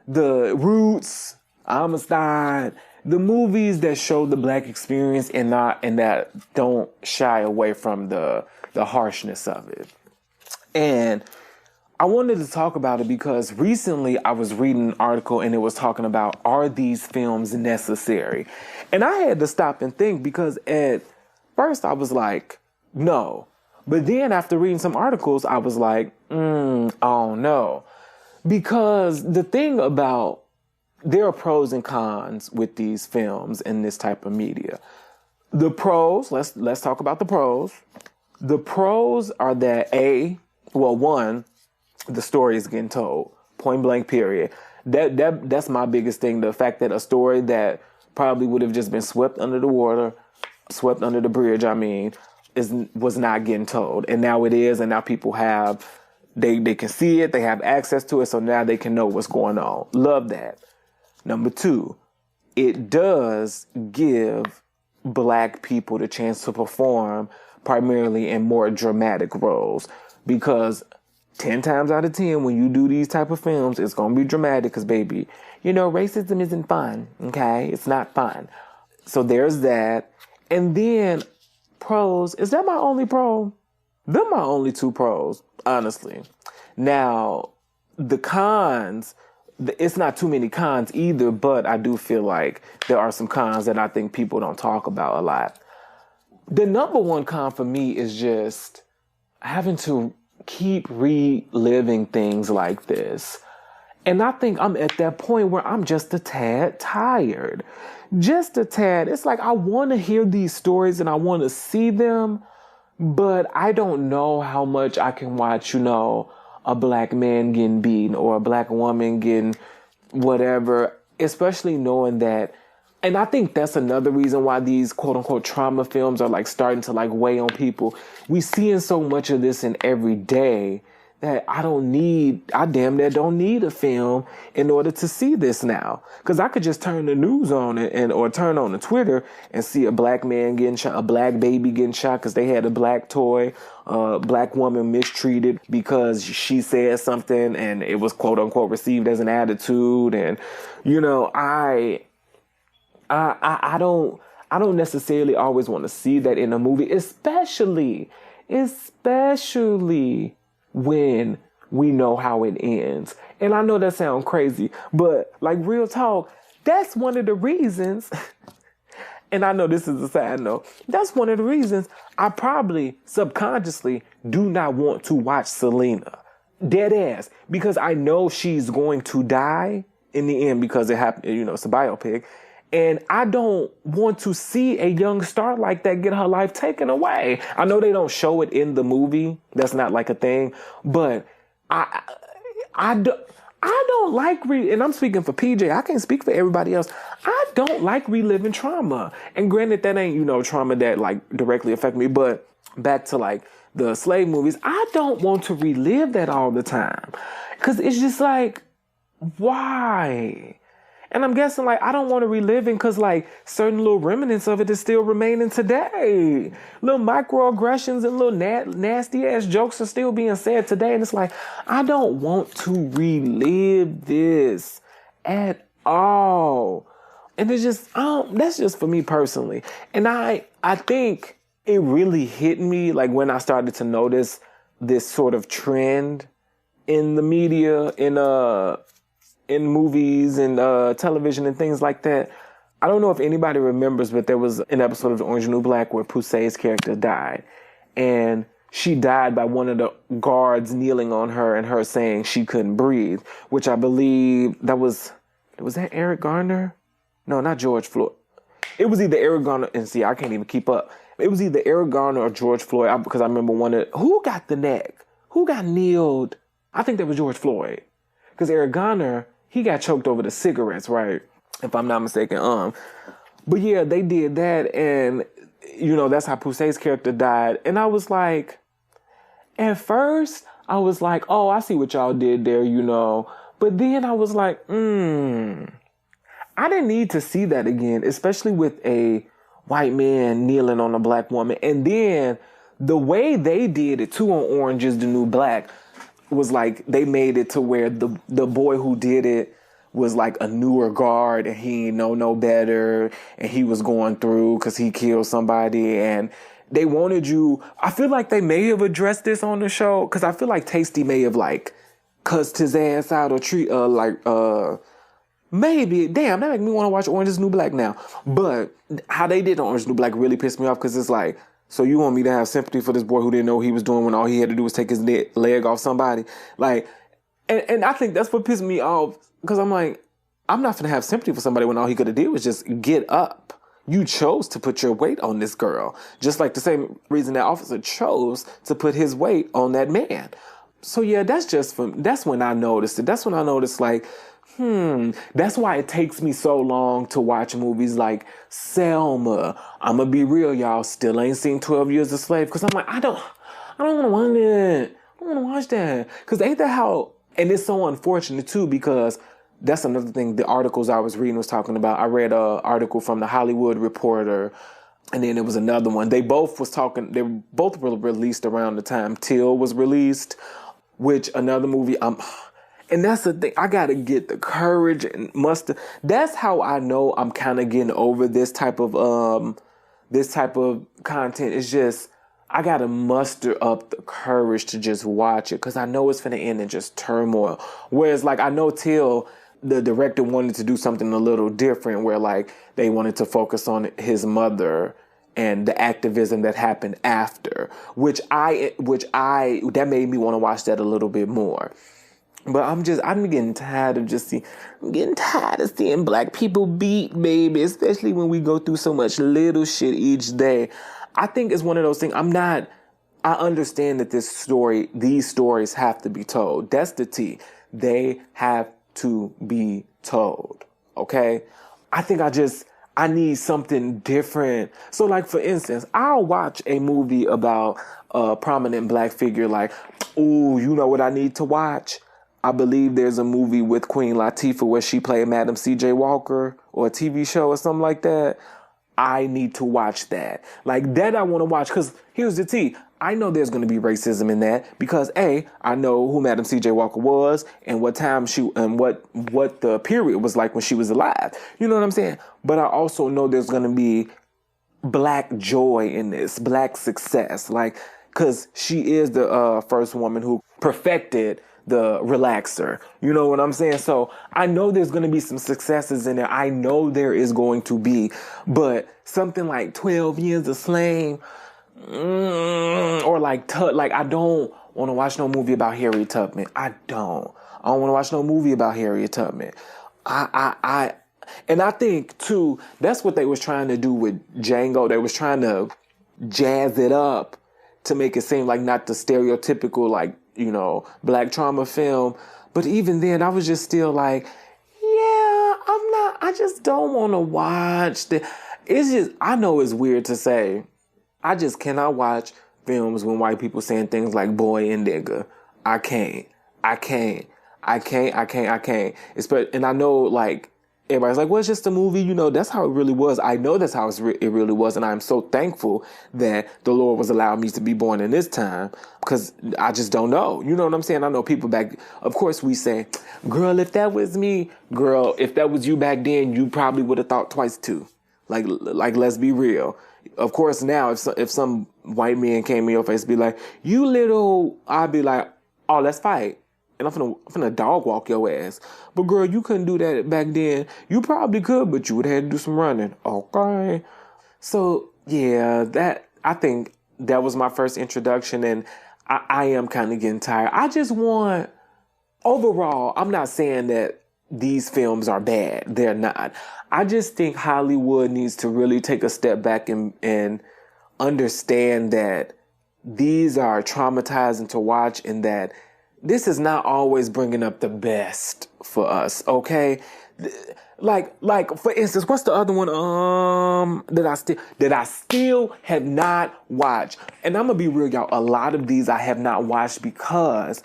A: Roots, Amistad, the movies that show the Black experience and that don't shy away from the harshness of it. And I wanted to talk about it because recently I was reading an article and it was talking about, are these films necessary? And I had to stop and think because at first I was like, no. But then after reading some articles, I was like, oh no. Because the thing about, there are pros and cons with these films and this type of media. The pros, let's talk about the pros. The pros are that one, the story is getting told, point blank period. That's my biggest thing. The fact that a story that probably would have just been swept under the water, swept under the bridge, was not getting told. And now it is, and now people they can see it, they have access to it, so now they can know what's going on. Love that. Number two, it does give Black people the chance to perform primarily in more dramatic roles because 10 times out of 10, when you do these type of films, it's going to be dramatic because, baby, you know, racism isn't fun, okay? It's not fun. So there's that. And then pros, is that my only pro? They're my only two pros, honestly. Now, the cons, it's not too many cons either, but I do feel like there are some cons that I think people don't talk about a lot. The number one con for me is just having to keep reliving things like this. And I think I'm at that point where I'm just a tad tired. Just a tad. It's like I want to hear these stories and I want to see them, but I don't know how much I can watch, you know, a Black man getting beaten or a Black woman getting whatever, especially knowing that. And I think that's another reason why these quote unquote trauma films are like starting to like weigh on people. We seeing so much of this in every day that I damn near don't need a film in order to see this now. Cause I could just turn the news on or turn on the Twitter and see a Black man getting shot, a Black baby getting shot cause they had a Black toy, Black woman mistreated because she said something and it was quote unquote received as an attitude. And, you know, I don't necessarily always want to see that in a movie, especially when we know how it ends. And I know that sounds crazy, but like real talk, that's one of the reasons, and I know this is a side note, that's one of the reasons I probably subconsciously do not want to watch Selena. Dead ass. Because I know she's going to die in the end because it happened, you know, it's a biopic. And I don't want to see a young star like that get her life taken away. I know they don't show it in the movie. That's not like a thing. But I don't like, and I'm speaking for PJ. I can't speak for everybody else. I don't like reliving trauma. And granted, that ain't, you know, trauma that like directly affect me. But back to like the slave movies, I don't want to relive that all the time. Because it's just like, why? And I'm guessing, like, I don't want to relive it because, like, certain little remnants of it is still remaining today. Little microaggressions and little nasty-ass jokes are still being said today. And it's like, I don't want to relive this at all. And it's just, that's just for me personally. And I think it really hit me like when I started to notice this sort of trend in the media, in movies and television and things like that. I don't know if anybody remembers, but there was an episode of Orange is the New Black where Pusey's character died. And she died by one of the guards kneeling on her and her saying she couldn't breathe, which I believe was that Eric Garner? No, not George Floyd. It was either Eric Garner, and see, I can't even keep up. It was either Eric Garner or George Floyd, because I remember who got the neck? Who got kneeled? I think that was George Floyd. Because Eric Garner, he got choked over the cigarettes, right? If I'm not mistaken. But yeah, they did that, and, that's how Pusey's character died. And I was like, at first, I was like, oh, I see what y'all did there, But then I was like, I didn't need to see that again, especially with a white man kneeling on a black woman. And then the way they did it too on Orange is the New Black was like they made it to where the boy who did it was like a newer guard and he ain't know no better and he was going through because he killed somebody and they wanted you. I feel like they may have addressed this on the show because I feel like Tasty may have like cussed his ass out or maybe. Damn, that make me want to watch Orange is the New Black now. But how they did Orange is the New Black really pissed me off because it's like, so you want me to have sympathy for this boy who didn't know what he was doing when all he had to do was take his leg off somebody? Like, and I think that's what pissed me off because I'm like, I'm not going to have sympathy for somebody when all he could have did was just get up. You chose to put your weight on this girl, just like the same reason that officer chose to put his weight on that man. So yeah, that's when I noticed it. That's when I noticed like, that's why it takes me so long to watch movies like Selma. I'm gonna be real, y'all. Still ain't seen 12 Years a Slave because I'm like, I don't want to watch it. I don't want to watch that because ain't that how? And it's so unfortunate too because that's another thing. The articles I was reading was talking about. I read an article from the Hollywood Reporter, and then there was another one. They both were released around the time Till was released, which another movie. And that's the thing. I gotta get the courage and muster. That's how I know I'm kind of getting over this type of content. It's just I gotta muster up the courage to just watch it because I know it's finna end in just turmoil. Whereas like I know Till, the director, wanted to do something a little different, where like they wanted to focus on his mother and the activism that happened after, which that made me want to watch that a little bit more. But I'm getting tired of seeing black people beat, baby, especially when we go through so much little shit each day. I think it's one of those things. I understand that these stories have to be told. That's the T. They have to be told. Okay? I think I need something different. So like, for instance, I'll watch a movie about a prominent black figure like, ooh, you know what I need to watch? I believe there's a movie with Queen Latifah where she played Madam C.J. Walker or a TV show or something like that. I need to watch that. Like that I want to watch because here's the T. I know there's going to be racism in that because A, I know who Madam C.J. Walker was and what time what the period was like when she was alive. You know what I'm saying? But I also know there's going to be black joy in this, black success. Like, because she is the first woman who perfected the relaxer. You know what I'm saying? So I know there's going to be some successes in there. I know there is going to be, but something like 12 Years a Slave, or like I don't want to watch no movie about Harriet Tubman. I don't want to watch no movie about Harriet Tubman. And I think too, that's what they was trying to do with Django. They was trying to jazz it up to make it seem like not the stereotypical, like, black trauma film. But even then, I was just still like, I just don't want to watch I know it's weird to say, I just cannot watch films when white people saying things like boy and nigga. I can't. And I know, like, everybody's like, well, it's just a movie. That's how it really was. I know that's how it really was. And I'm so thankful that the Lord was allowing me to be born in this time because I just don't know. You know what I'm saying? I know people back, of course we say, girl, if that was me, girl, if that was you back then, you probably would have thought twice too. Like, let's be real. Of course, now if some white man came in your face, be like, "You little," I'd be like, "Oh, let's fight," and I'm finna dog walk your ass. But girl, you couldn't do that back then. You probably could, but you would have had to do some running. Okay. So yeah, I think that was my first introduction, and I am kind of getting tired. I just want, overall, I'm not saying that these films are bad. They're not. I just think Hollywood needs to really take a step back and understand that these are traumatizing to watch, and that this is not always bringing up the best for us, okay? Like for instance, what's the other one that I still have not watched? And I'm gonna be real, y'all. A lot of these I have not watched because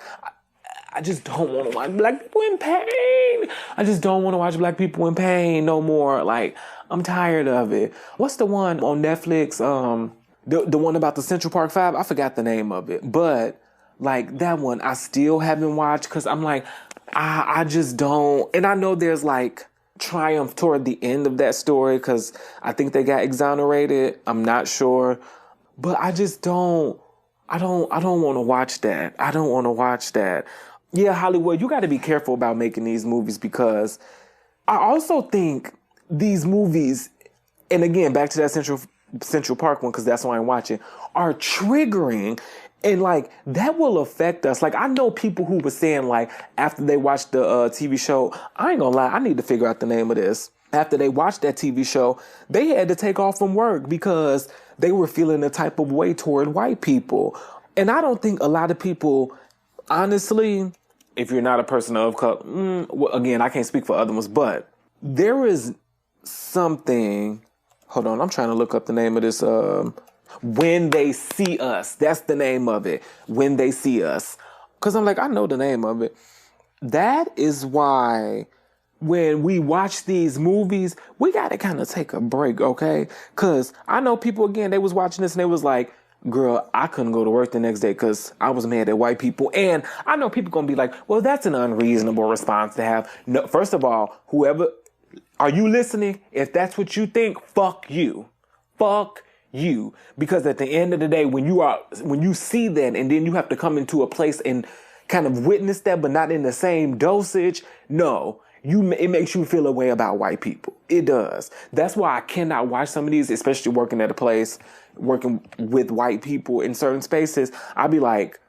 A: I just don't want to watch black people in pain. I just don't want to watch black people in pain no more. Like, I'm tired of it. What's the one on Netflix? The one about the Central Park 5? I forgot the name of it. But, like, that one I still haven't watched because I'm like, I just don't. And I know there's, like, triumph toward the end of that story because I think they got exonerated. I'm not sure. But I just don't. I don't want to watch that. I don't want to watch that. Yeah, Hollywood, you got to be careful about making these movies because I also think these movies, and again, back to that Central Park one, because that's why I'm watching, are triggering, and like that will affect us. Like, I know people who were saying, like, after they watched the TV show, I ain't gonna lie, I need to figure out the name of this. After they watched that TV show, they had to take off from work because they were feeling a type of way toward white people. And I don't think a lot of people, honestly, if you're not a person of color, again, I can't speak for other ones, but there is something, hold on, I'm trying to look up the name of this, When They See Us. That's the name of it. When They See Us. Because I'm like, I know the name of it. That is why when we watch these movies, we got to kind of take a break, okay? Because I know people, again, they was watching this and they was like, girl, I couldn't go to work the next day because I was mad at white people. And I know people going to be like, well, that's an unreasonable response to have. No, first of all, whoever, are you listening? If that's what you think, fuck you. Fuck you. Because at the end of the day, when you see that and then you have to come into a place and kind of witness that, but not in the same dosage, no. It makes you feel a way about white people. It does. That's why I cannot watch some of these, especially working at a place, working with white people in certain spaces. I'll be like,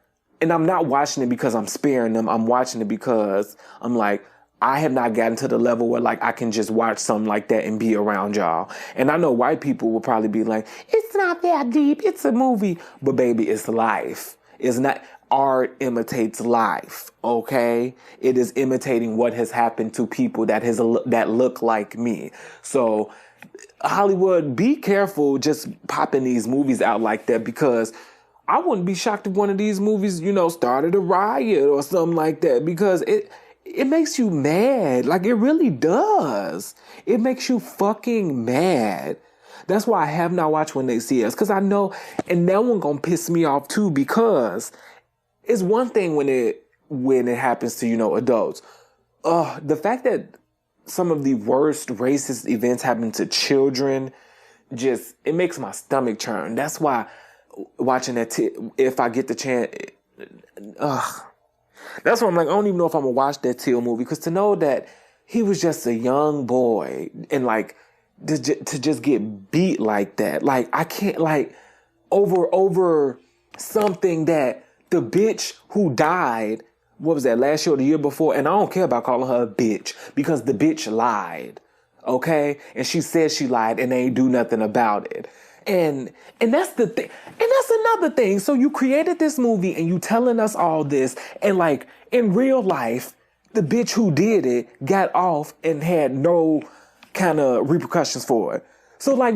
A: and I'm not watching it because I'm sparing them. I'm watching it because I'm like, I have not gotten to the level where like I can just watch something like that and be around y'all. And I know white people will probably be like, it's not that deep. It's a movie. But baby, it's life. It's not. Art imitates life, okay? It is imitating what has happened to people that look like me. So, Hollywood, be careful just popping these movies out like that, because I wouldn't be shocked if one of these movies, started a riot or something like that, because it makes you mad. Like, it really does. It makes you fucking mad. That's why I have not watched When They See Us, because I know, and that one gonna piss me off too, because it's one thing when it happens to, adults. The fact that some of the worst racist events happen to children, it makes my stomach churn. That's why watching that, if I get the chance, that's why I'm like, I don't even know if I'm gonna watch that Till movie, because to know that he was just a young boy and like to just get beat like that, like I can't, like over something that the bitch who died, what was that, last year or the year before? And I don't care about calling her a bitch, because the bitch lied, okay? And she said she lied and they ain't do nothing about it. And that's the thing. And that's another thing. So you created this movie and you telling us all this, and like in real life, the bitch who did it got off and had no kind of repercussions for it. So like,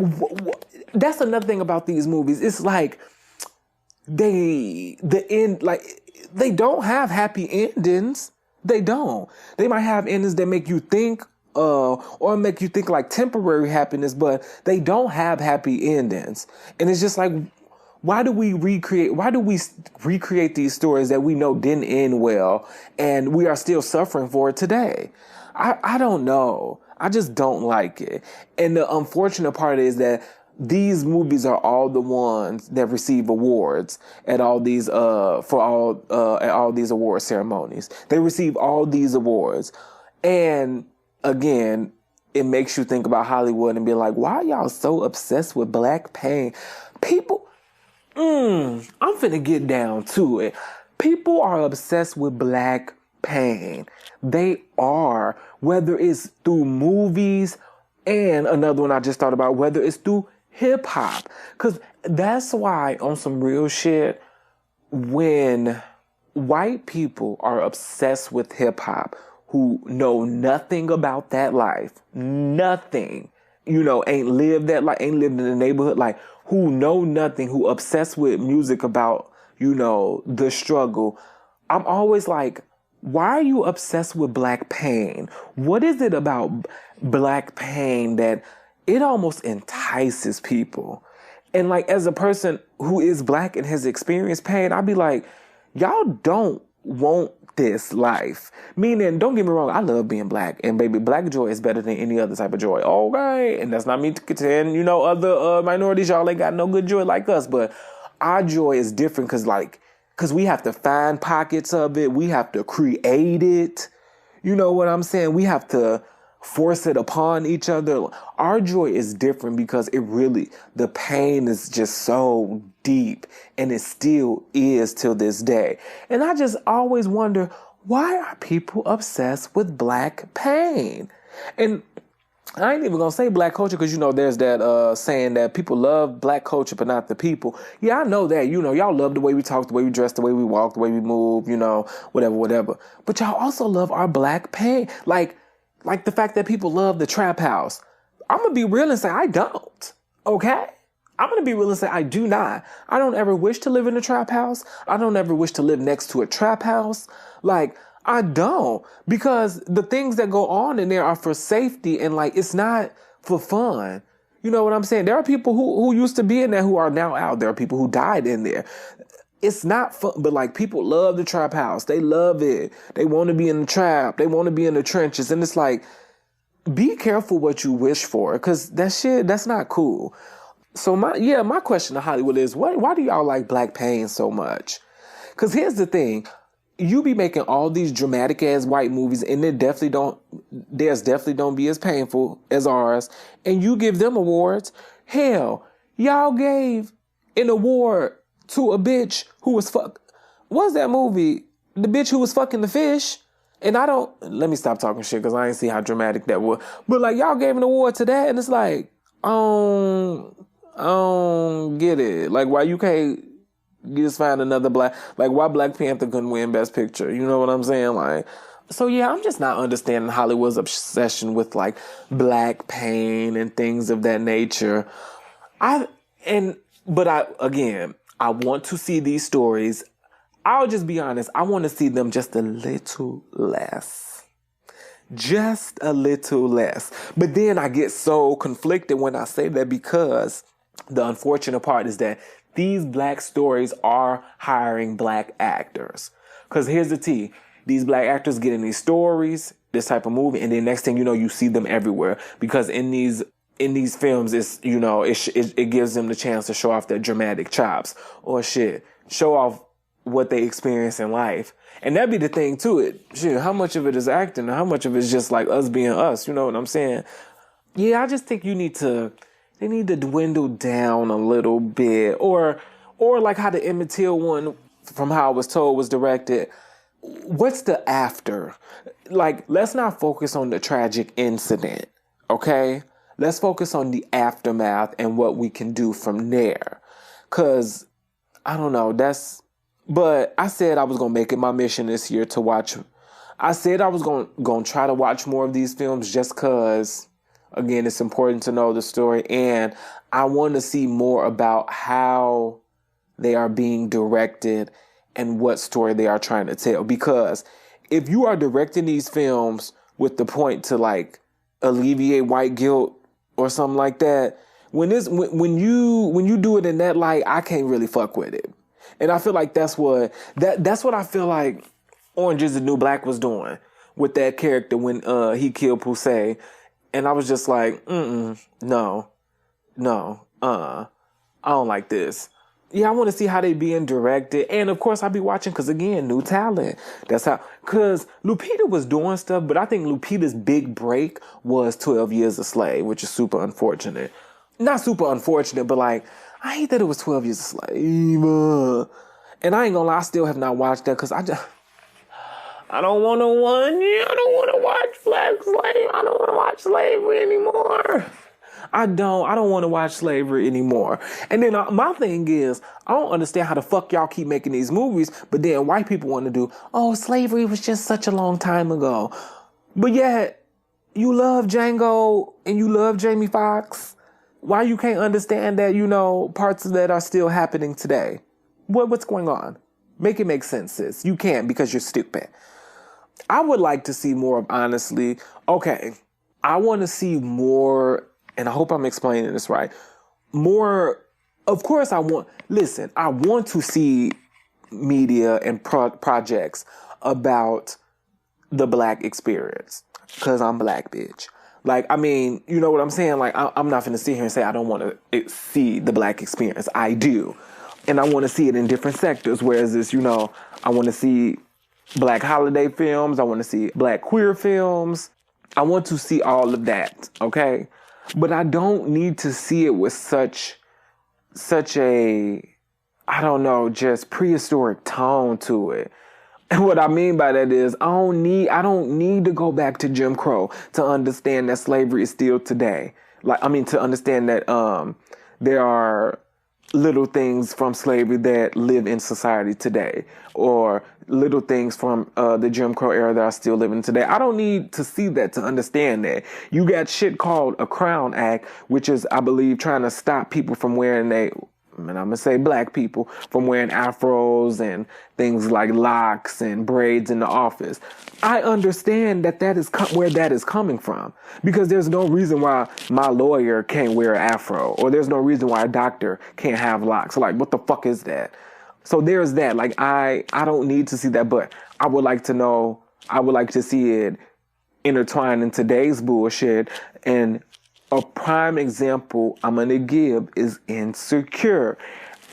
A: that's another thing about these movies. It's like, they don't have happy endings. They don't. They might have endings that make you think, or make you think like temporary happiness, but they don't have happy endings. And it's just like, why do we recreate these stories that we know didn't end well, and we are still suffering for it today? I don't know. I just don't like it. And the unfortunate part is that these movies are all the ones that receive awards at all these at all these award ceremonies. They receive all these awards. And again, it makes you think about Hollywood and be like, why are y'all so obsessed with black pain? People, I'm finna get down to it. People are obsessed with black pain. They are, whether it's through movies, and another one I just thought about, whether it's through hip hop. Cause that's why, on some real shit, when white people are obsessed with hip hop, who know nothing about that life, nothing, ain't lived that life, ain't lived in the neighborhood, like, who know nothing, who obsessed with music about, the struggle. I'm always like, why are you obsessed with black pain? What is it about black pain that it almost entices people? And like, as a person who is black and has experienced pain, I'd be like, y'all don't want this life. Meaning, don't get me wrong, I love being black, and baby, black joy is better than any other type of joy. Okay, and that's not me to contend, other minorities, y'all ain't got no good joy like us, but our joy is different because we have to find pockets of it, we have to create it. You know what I'm saying? We have to force it upon each other. Our joy is different because the pain is just so deep, and it still is till this day. And I just always wonder, why are people obsessed with black pain? And I ain't even gonna say black culture because, there's that saying that people love black culture but not the people. Yeah, I know that. Y'all love the way we talk, the way we dress, the way we walk, the way we move, whatever. But y'all also love our black pain. Like the fact that people love the trap house. I'm going to be real and say I don't. Okay? I'm going to be real and say I do not. I don't ever wish to live in a trap house. I don't ever wish to live next to a trap house. Like, I don't. Because the things that go on in there are for safety, and like, it's not for fun. You know what I'm saying? There are people who used to be in there who are now out. There are people who died in there. It's not fun, but like, people love the trap house. They love it. They want to be in the trap. They want to be in the trenches. And it's like, be careful what you wish for, because that's not cool. So my question to Hollywood is, why do y'all like black pain so much? Because here's the thing. You be making all these dramatic ass white movies, and theirs definitely don't be as painful as ours. And you give them awards. Hell, y'all gave an award to a bitch who was what's that movie? The bitch who was fucking the fish. And let me stop talking shit because I ain't see how dramatic that was. But like, y'all gave an award to that, and it's like, I don't get it. Like, why you can't just find another why Black Panther couldn't win Best Picture? You know what I'm saying? Like, so yeah, I'm just not understanding Hollywood's obsession with like black pain and things of that nature. I want to see these stories. I'll just be honest. I want to see them just a little less. Just a little less. But then I get so conflicted when I say that, because the unfortunate part is that these black stories are hiring black actors. Because here's the tea. These black actors get in these stories, this type of movie, and then next thing you know, you see them everywhere. Because in these films, it's, it gives them the chance to show off their dramatic chops or show off what they experience in life. And that'd be the thing to it. Shit, how much of it is acting and how much of it is just like us being us? You know what I'm saying? Yeah, I just think they need to dwindle down a little bit. Or like how the Emmett Till one, from how I was told, was directed. What's the after? Like, let's not focus on the tragic incident, okay? Let's focus on the aftermath and what we can do from there. Because, I don't know, but I said I was going to make it my mission this year to watch. I said I was going to try to watch more of these films just because, again, it's important to know the story. And I want to see more about how they are being directed and what story they are trying to tell. Because if you are directing these films with the point to like alleviate white guilt or something like that, when you do it in that light, I can't really fuck with it. And I feel like that's what I feel like Orange is the New Black was doing with that character when he killed Poussey. And I was just like, no, I don't like this. Yeah, I want to see how they being directed. And of course, I'll be watching because, again, new talent. That's how, because Lupita was doing stuff, but I think Lupita's big break was 12 Years a Slave, which is super unfortunate. Not super unfortunate, but like, I hate that it was 12 Years a Slave. And I ain't gonna lie, I still have not watched that because I don't want to I don't want to watch Black Slave. I don't want to watch slavery anymore. I don't want to watch slavery anymore. And then my thing is, I don't understand how the fuck y'all keep making these movies, but then white people want to do, oh, slavery was just such a long time ago. But yet, you love Django and you love Jamie Foxx. Why you can't understand that, parts of that are still happening today? What's going on? Make it make sense, sis. You can't because you're stupid. I would like to see more of, honestly, okay, I want to see more, and I hope I'm explaining this right, more, of course I want to see media and projects about the Black experience, because I'm Black, bitch. Like, I mean, you know what I'm saying? Like, I'm not finna sit here and say I don't want to see the Black experience. I do. And I want to see it in different sectors, whereas this, I want to see Black holiday films. I want to see Black queer films. I want to see all of that, okay? But I don't need to see it with such a, I don't know, just prehistoric tone to it. And what I mean by that is I don't need to go back to Jim Crow to understand that slavery is still today. To understand that there are little things from slavery that live in society today, or little things from the Jim Crow era that are still living today. I don't need to see that to understand that. You got shit called a Crown Act, which is, I believe, trying to stop people from wearing and I'm going to say Black people, from wearing afros and things like locks and braids in the office. I understand that is where that is coming from, because there's no reason why my lawyer can't wear an afro, or there's no reason why a doctor can't have locks. Like, what the fuck is that? So there's that. Like, I don't need to see that, but I would like to see it intertwined in today's bullshit. And a prime example I'm going to give is Insecure.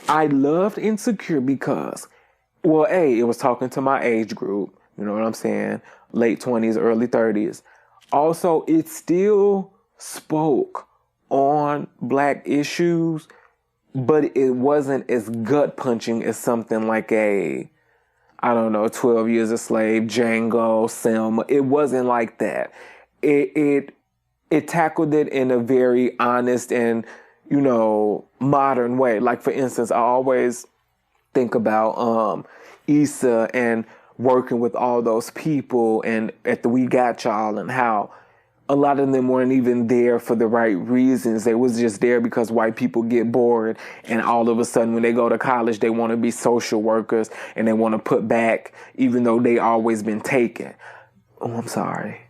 A: I loved Insecure because, well, it was talking to my age group. You know what I'm saying? Late 20s, early 30s. Also, it still spoke on Black issues, but it wasn't as gut-punching as something like 12 Years a Slave, Django, Selma. It wasn't like that. It tackled it in a very honest and, modern way. Like, for instance, I always think about Issa and working with all those people and at the We Got Y'all, and how a lot of them weren't even there for the right reasons. They was just there because white people get bored, and all of a sudden when they go to college, they want to be social workers and they want to put back, even though they always been taken. Oh, I'm sorry.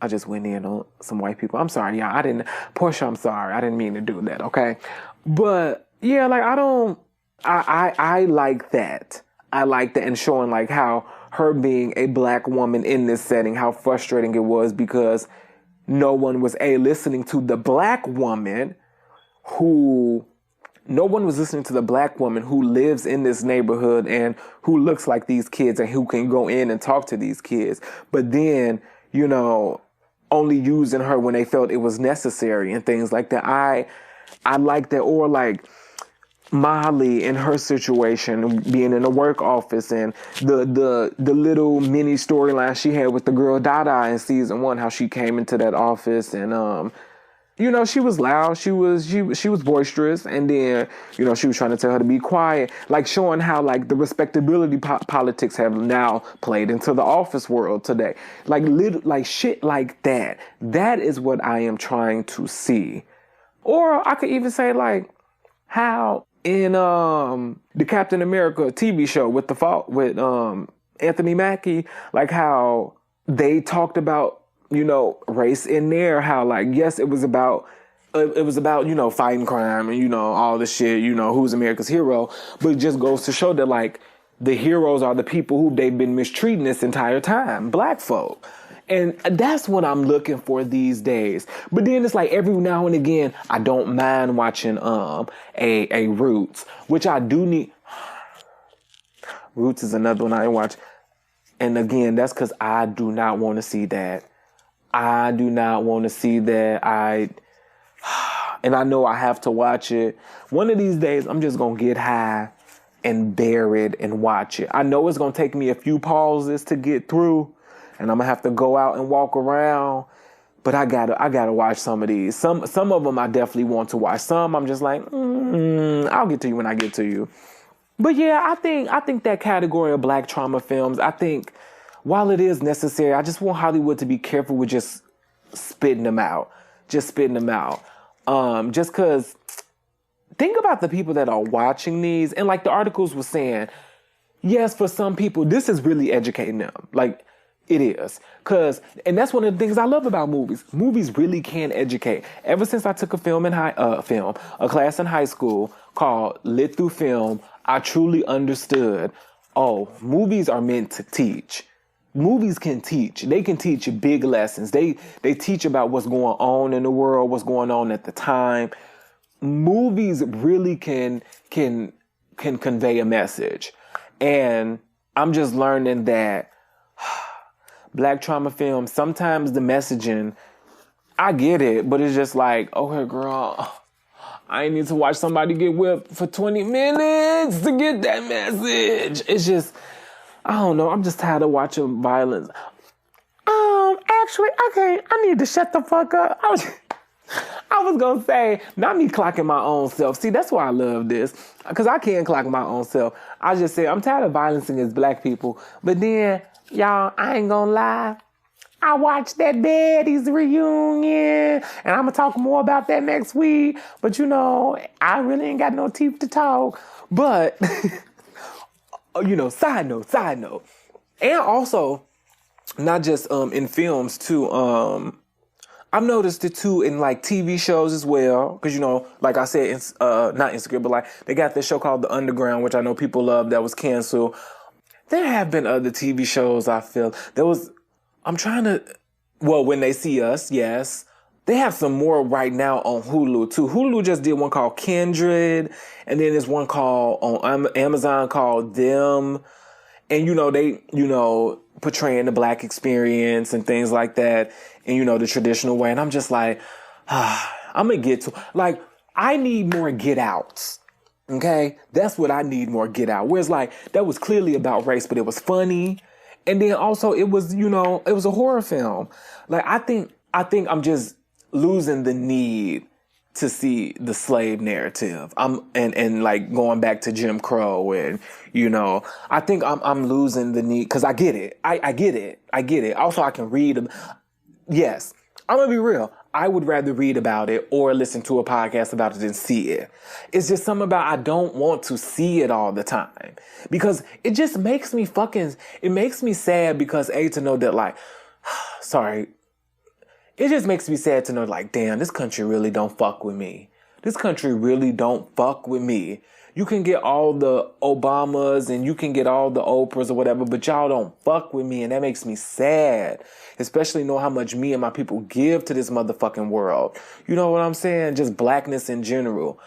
A: I just went in on some white people. I'm sorry, y'all. Portia, I'm sorry. I didn't mean to do that, okay? But, yeah, like, I like that. I like that, and showing, like, how her being a Black woman in this setting, how frustrating it was, because no one was, listening to the Black woman who lives in this neighborhood and who looks like these kids and who can go in and talk to these kids. But then, only using her when they felt it was necessary and things like that. I like that. Or like Molly in her situation, being in a work office, and the little mini storyline she had with the girl Dada in season 1, how she came into that office and she was loud, she was boisterous, and then she was trying to tell her to be quiet, like showing how like the respectability politics have now played into the office world today, like shit like that. That is what I am trying to see. Or I could even say like how in the Captain America TV show with Anthony Mackie, like how they talked about race in there, how like, yes, it was about fighting crime and all this shit, who's America's hero, but it just goes to show that like the heroes are the people who they've been mistreating this entire time, Black folk. And that's what I'm looking for these days. But then it's like every now and again, I don't mind watching a Roots, which I do need. Roots is another one I watch. And again, that's because I do not want to see that. I do not want to see that. And I know I have to watch it. One of these days, I'm just going to get high and bear it and watch it. I know it's going to take me a few pauses to get through, and I'm going to have to go out and walk around. But I gotta watch some of these. Some of them I definitely want to watch. Some I'm just like, I'll get to you when I get to you. But yeah, I think that category of Black trauma films, I think while it is necessary, I just want Hollywood to be careful with just spitting them out. Just because think about the people that are watching these. And like the articles were saying, yes, for some people, this is really educating them. Like, it is. And that's one of the things I love about movies. Movies really can educate. Ever since I took a class in high school called Lit Through Film, I truly understood, movies are meant to teach. Movies can teach. They can teach you big lessons. They teach about what's going on in the world, what's going on at the time. Movies really can convey a message. And I'm just learning that Black trauma films, sometimes the messaging, I get it, but it's just like, okay, girl, I need to watch somebody get whipped for 20 minutes to get that message. It's just, I don't know. I'm just tired of watching violence. Actually, I need to shut the fuck up. I was going to say, not me clocking my own self. See, that's why I love this. Because I can't clock my own self. I just say, I'm tired of violence against Black people. But then, y'all, I ain't going to lie. I watched that Baddies reunion. And I'm going to talk more about that next week. But, I really ain't got no teeth to talk. But, side note. And also, not just in films, too. I've noticed it too in like TV shows as well. Cause like I said, not Instagram, but like they got this show called The Underground, which I know people love, that was canceled. There have been other TV shows I feel. When They See Us, yes. They have some more right now on Hulu too. Hulu just did one called Kindred. And then there's one called on Amazon called Them. And they, portraying the Black experience and things like that. And, the traditional way. And I'm just like, I'm going to get to, like, I need more Get Outs. Okay? That's what I need, more Get Out. Whereas, like, that was clearly about race, but it was funny. And then also it was, it was a horror film. Like, I think I'm just losing the need to see the slave narrative. And like going back to Jim Crow and, I think I'm losing the need, cause I get it. I get it. Also, I can read them. Yes. I'm gonna be real. I would rather read about it or listen to a podcast about it than see it. It's just something about I don't want to see it all the time because it just makes me it makes me sad because to know that like, sorry, it just makes me sad to know like, damn, this country really don't fuck with me. This country really don't fuck with me. You can get all the Obamas and you can get all the Oprahs or whatever, but y'all don't fuck with me. And that makes me sad, especially know how much me and my people give to this motherfucking world. You know what I'm saying? Just Blackness in general.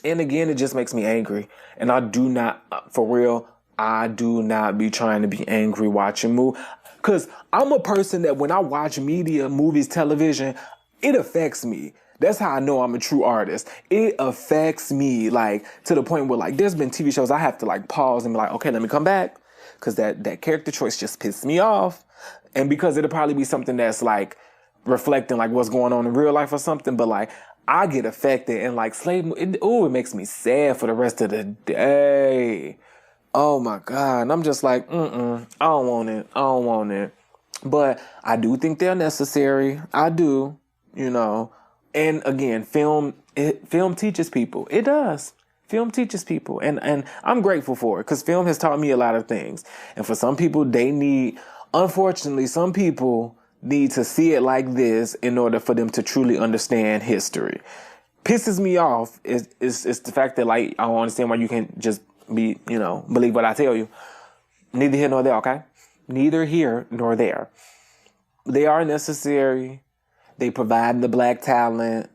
A: And again, it just makes me angry. And I do not, for real, I do not be trying to be angry watching movies. Because I'm a person that when I watch media, movies, television, it affects me. That's how I know I'm a true artist. It affects me, like, to the point where, like, there's been TV shows I have to, like, pause and be like, okay, let me come back. Because that character choice just pissed me off. And because it'll probably be something that's, like, reflecting, like, what's going on in real life or something. But, like, I get affected. And, like, it makes me sad for the rest of the day. Oh, my God. And I'm just like, I don't want it. But I do think they're necessary. I do, And again, film teaches people. It does. Film teaches people. And I'm grateful for it because film has taught me a lot of things. And for some people, unfortunately, some people need to see it like this in order for them to truly understand history. Pisses me off is the fact that, like, I don't understand why you can't just believe what I tell you. Neither here nor there, okay? Neither here nor there. They are necessary. They provide the black talent.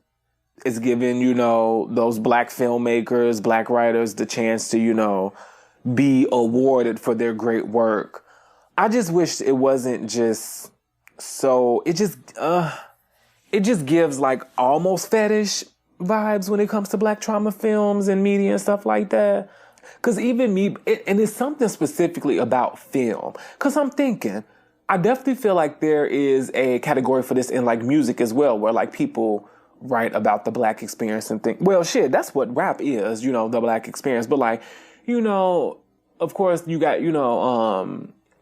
A: It's giving, those black filmmakers, black writers the chance to, be awarded for their great work. I just wish it wasn't just so, it just gives like almost fetish vibes when it comes to black trauma films and media and stuff like that. Cause even me, and it's something specifically about film. Cause I'm thinking, I definitely feel like there is a category for this in like music as well, where like people write about the black experience and think, well, shit, that's what rap is, the black experience. But like, of course you got,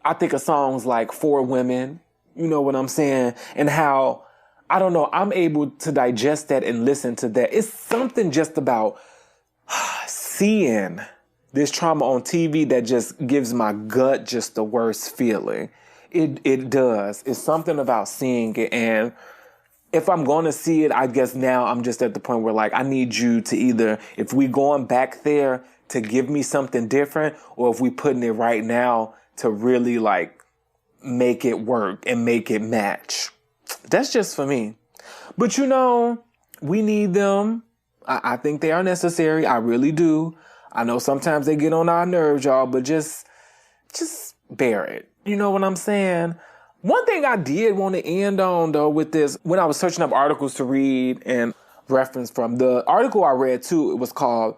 A: I think of songs like For Women, you know what I'm saying? And how, I don't know, I'm able to digest that and listen to that. It's something just about seeing this trauma on TV that just gives my gut just the worst feeling. It does. It's something about seeing it. And if I'm going to see it, I guess now I'm just at the point where like, I need you to either, if we going back there to give me something different, or if we putting it right now to really like make it work and make it match. That's just for me. But we need them. I think they are necessary. I really do. I know sometimes they get on our nerves, y'all, but just bear it. You know what I'm saying? One thing I did want to end on, though, with this, when I was searching up articles to read and reference from, the article I read, too, it was called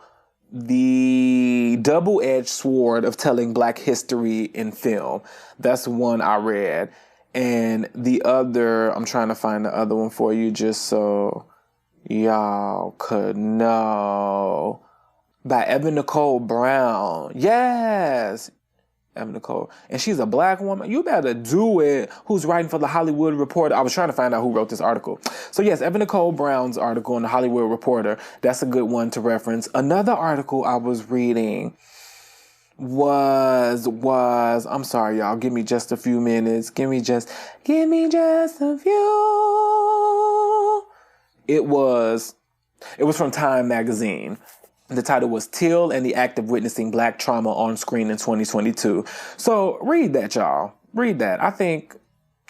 A: The Double-Edged Sword of Telling Black History in Film. That's one I read. And the other, I'm trying to find the other one for you just so y'all could know. By Evan Nicole Brown. Yes! Evan Nicole. And she's a black woman. You better do it. Who's writing for the Hollywood Reporter? I was trying to find out who wrote this article. So yes, Evan Nicole Brown's article in the Hollywood Reporter. That's a good one to reference. Another article I was reading was, I'm sorry, y'all. Give me just a few minutes. Give me just a few. It was from Time Magazine. The title was Till and the Act of Witnessing Black Trauma on Screen in 2022. So read that, y'all. Read that. I think,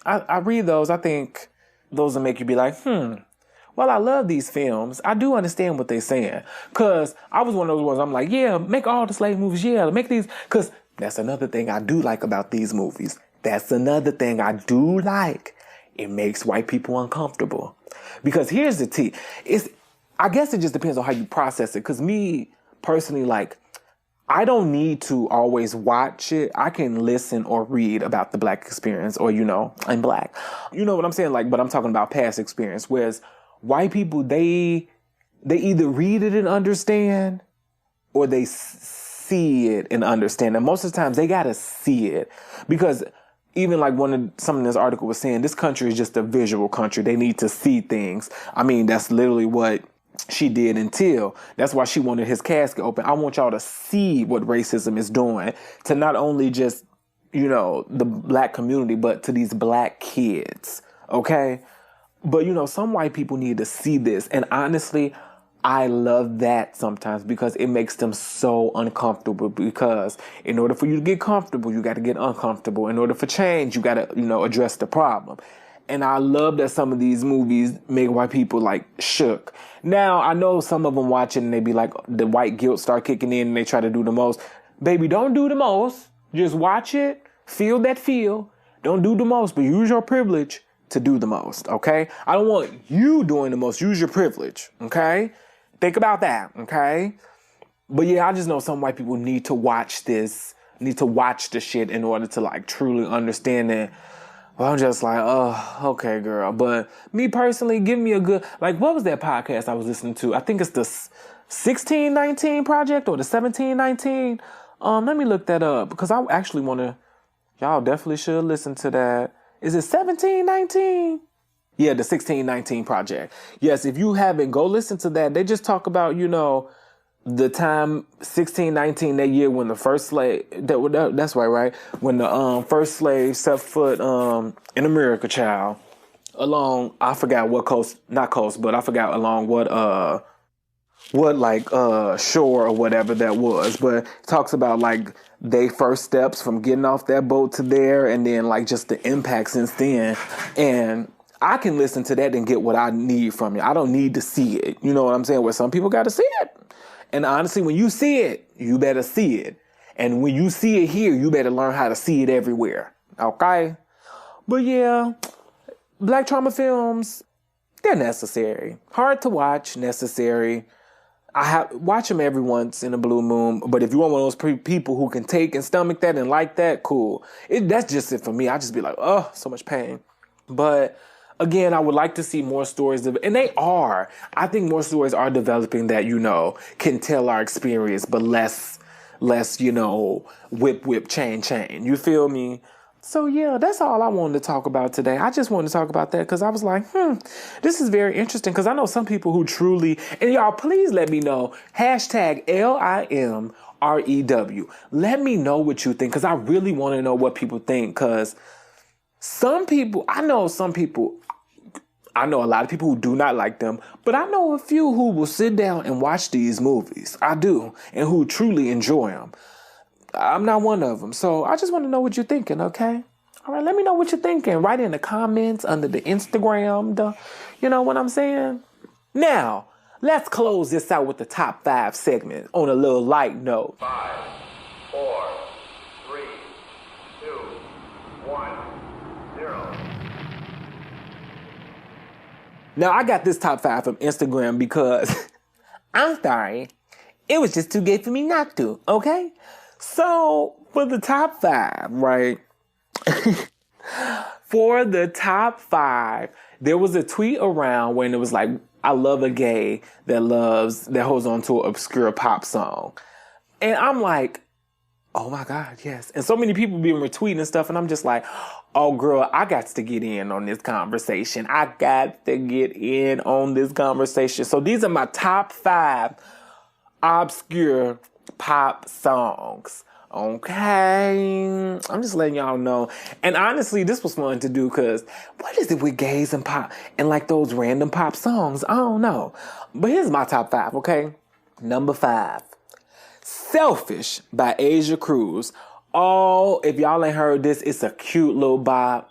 A: I read those. I think those will make you be like, well, I love these films. I do understand what they're saying. Because I was one of those ones, I'm like, yeah, make all the slave movies. Yeah, make these. Because that's another thing I do like about these movies. That's another thing I do like. It makes white people uncomfortable. Because here's the tea. I guess it just depends on how you process it. Because me, personally, like, I don't need to always watch it. I can listen or read about the black experience or, I'm black. You know what I'm saying? Like, but I'm talking about past experience. Whereas white people, they either read it and understand or they see it and understand. And most of the times they got to see it. Because even like some in this article was saying, this country is just a visual country. They need to see things. I mean, that's literally what she did until. That's why she wanted his casket open. I want y'all to see what racism is doing to not only just, the black community, but to these black kids. Okay? But, some white people need to see this. And honestly, I love that sometimes because it makes them so uncomfortable, because in order for you to get comfortable, you got to get uncomfortable. In order for change, you got to, address the problem. And I love that some of these movies make white people like shook. Now, I know some of them watch it and they be like, the white guilt start kicking in and they try to do the most. Baby, don't do the most. Just watch it. Feel that feel. Don't do the most, but use your privilege to do the most, okay? I don't want you doing the most. Use your privilege, okay? Think about that, okay? But yeah, I just know some white people need to watch this, need to watch the shit in order to like truly understand it. Well, I'm just like, oh, okay, girl. But me personally, give me a good, like, what was that podcast I was listening to? I think it's the 1619 Project or the 1719. Let me look that up because I actually want to, y'all definitely should listen to that. Is it 1719? Yeah, the 1619 Project. Yes, if you haven't, go listen to that. They just talk about, the time 1619, that year when the first slave, that's right? When the first slave set foot in America, child, along, I forgot what coast, not coast, but I forgot along what shore or whatever that was, but it talks about like they first steps from getting off that boat to there, and then like just the impact since then. And I can listen to that and get what I need from it. I don't need to see it. You know what I'm saying? Where some people got to see it. And honestly, when you see it, you better see it. And when you see it here, you better learn how to see it everywhere. Okay? But yeah, Black trauma films, they're necessary. Hard to watch, necessary. Watch them every once in a blue moon. But if you want one of those people who can take and stomach that and like that, cool. That's just it for me. I just be like, oh, so much pain. But again, I would like to see more stories and they are. I think more stories are developing that, can tell our experience, but less, whip, chain. You feel me? So yeah, that's all I wanted to talk about today. I just wanted to talk about that because I was like, this is very interesting because I know some people who truly, and y'all please let me know, #L.I.M. REW. Let me know what you think because I really want to know what people think because I know a lot of people who do not like them, but I know a few who will sit down and watch these movies. I do, and who truly enjoy them. I'm not one of them. So I just want to know what you're thinking, okay? All right, let me know what you're thinking. Write in the comments under the Instagram, you know what I'm saying? Now, let's close this out with the top 5 segment on a little light note.
F: 5, 4, 3, 2, 1, 0.
A: Now, I got this top 5 from Instagram because, I'm sorry, it was just too gay for me not to, okay? So, for the top 5, right? For the top 5, there was a tweet around when it was like, I love a gay that holds on to an obscure pop song. And I'm like, oh my God, yes. And so many people been retweeting and stuff, and I'm just like, oh girl, I got to get in on this conversation. I got to get in on this conversation. So these are my top 5 obscure pop songs. Okay. I'm just letting y'all know. And honestly, this was fun to do because what is it with gays and pop and like those random pop songs? I don't know. But here's my top 5, okay? Number 5. Selfish by Asia Cruz. Oh, if y'all ain't heard this, it's a cute little bop.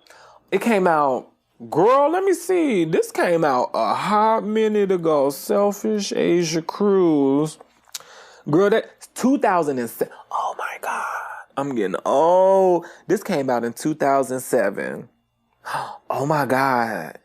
A: It came out, girl, let me see. This came out a hot minute ago. Selfish, Asia Cruz. Girl, that's 2007. Oh my God. I'm getting old. This came out in 2007. Oh my God.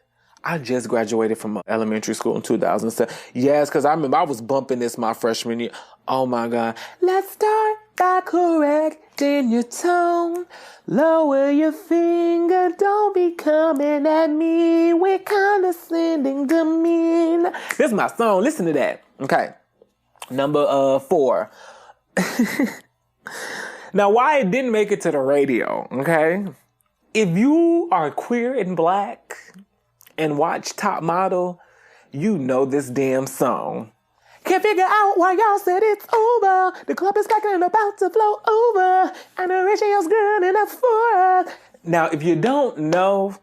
A: I just graduated from elementary school in 2007. Yes, because I remember I was bumping this my freshman year. Oh my God. Let's start by correcting your tone. Lower your finger. Don't be coming at me with condescending demeanor. This is my song. Listen to that. Okay. Number 4. Now, why it didn't make it to the radio, okay? If you are queer and black and watch Top Model, you know this damn song. Can't figure out why y'all said it's over. The club is back and about to flow over. And the ratio's good enough for us. Now, if you don't know,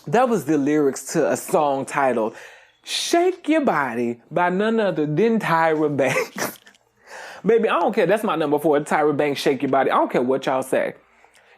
A: that was the lyrics to a song titled Shake Your Body by none other than Tyra Banks. Baby, I don't care. That's my number 4. Tyra Banks, Shake Your Body. I don't care what y'all say.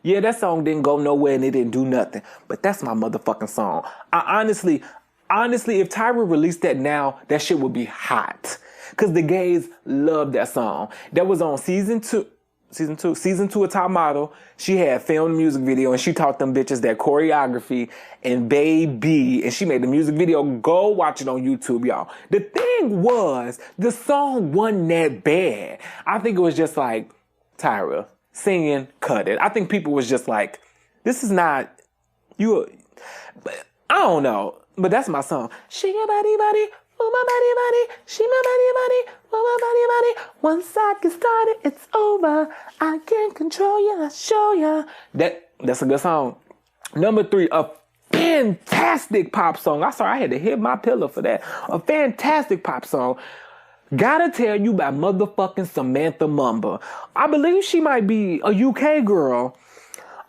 A: Yeah, that song didn't go nowhere and it didn't do nothing. But that's my motherfucking song. Honestly, if Tyra released that now, that shit would be hot. Because the gays love that song. That was on season 2 of Top Model. She had filmed a music video and she taught them bitches that choreography and baby. And she made the music video. Go watch it on YouTube, y'all. The thing was, the song wasn't that bad. I think it was just like, Tyra, singing, cut it. I think people was just like, this is not, but I don't know. But that's my song. Shake your body, body. Move my body, body, she my body, body, move my body, body. Once I get started, it's over. I can't control ya, I show ya. That's a good song. Number 3, a fantastic pop song. I had to hit my pillow for that. A fantastic pop song. Gotta Tell You by motherfucking Samantha Mumba. I believe she might be a UK girl.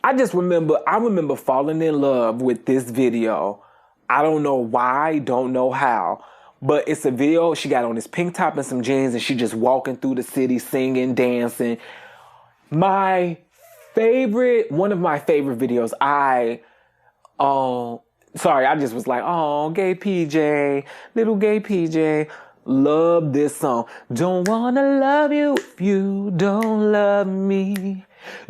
A: I remember falling in love with this video. I don't know why, don't know how. But it's a video. She got on this pink top and some jeans, and she just walking through the city, singing, dancing. One of my favorite videos. I just was like, oh, gay PJ, little gay PJ. Love this song. Don't wanna love you if you don't love me.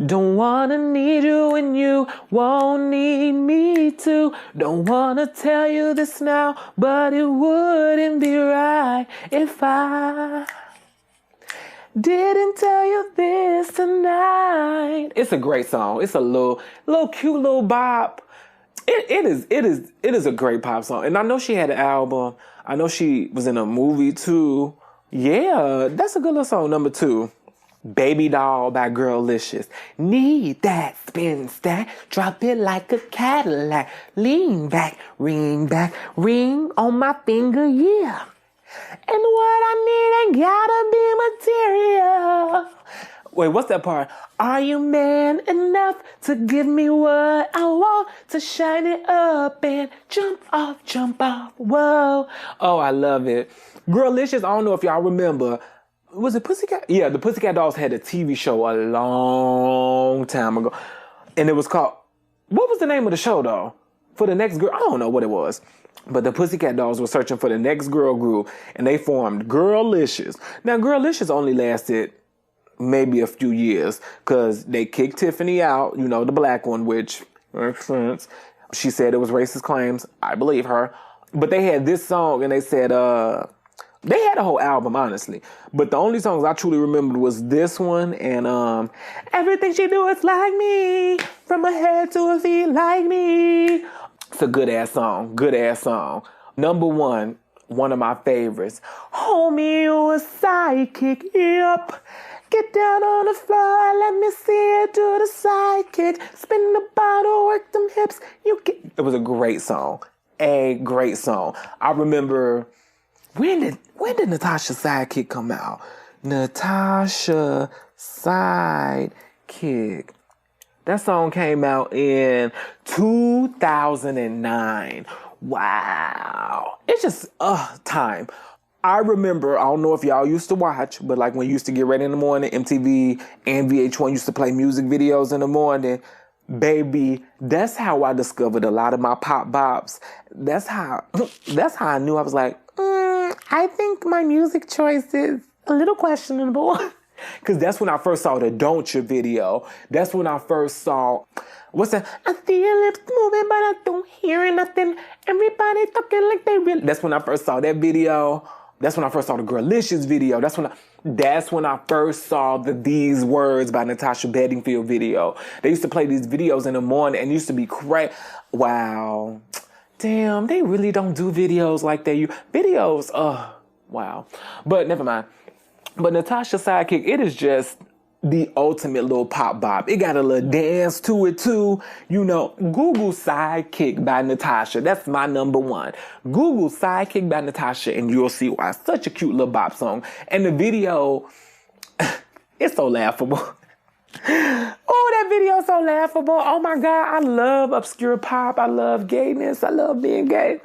A: Don't wanna need you when you won't need me to. Don't wanna tell you this now, but it wouldn't be right if I didn't tell you this tonight. It's a great song. It's a little cute little bop. It is a great pop song. And I know she had an album. I know she was in a movie too. Yeah, that's a good little song. Number 2, Baby Doll by Girlicious. Need that spin stack, drop it like a Cadillac. Lean back, ring on my finger, yeah. And what I need ain't gotta be material. Wait, what's that part? Are you man enough to give me what I want? To shine it up and jump off, whoa. Oh, I love it. Girlicious, I don't know if y'all remember. Was it Pussycat? Yeah, the Pussycat Dolls had a TV show a long time ago. And it was called, what was the name of the show though? For the next girl, I don't know what it was. But the Pussycat Dolls were searching for the next girl group, and they formed Girlicious. Now, Girlicious only lasted maybe a few years, because they kicked Tiffany out, you know, the black one, which makes sense. She said it was racist claims. I believe her. But they had this song, and they said, they had a whole album, honestly. But the only songs I truly remembered was this one and Everything She Do Is Like Me, from her head to her feet like me. It's a good-ass song. Number 1, one of my favorites. Homie, you a sidekick, yep. Get down on the floor, let me see it do the sidekick. Spin the bottle, work them hips, It was a great song. I remember, when did Natasha Sidekick come out? Natasha Sidekick. That song came out in 2009. Wow. It's just, time. I remember, I don't know if y'all used to watch, but like when you used to get ready in the morning, MTV and VH1 used to play music videos in the morning. Baby, that's how I discovered a lot of my pop bops. That's how I knew. I was like, I think my music choice is a little questionable. Because that's when I first saw the Don't You video. That's when I first saw, what's that? I feel lips moving, but I don't hear nothing. Everybody talking like they really. That's when I first saw that video. That's when I first saw the Girlicious video. That's when I first saw the These Words by Natasha Bedingfield video. They used to play these videos in the morning and it used to be crazy. Wow. Damn, they really don't do videos like they use. Videos, wow. But never mind. But Natasha Sidekick, it is just the ultimate little pop bop. It got a little dance to it too. You know, Google Sidekick by Natasha. That's my number 1. Google Sidekick by Natasha and you'll see why. It's such a cute little bop song. And the video, it's so laughable. Oh, that video is so laughable. Oh my God, I love obscure pop. I love gayness. I love being gay.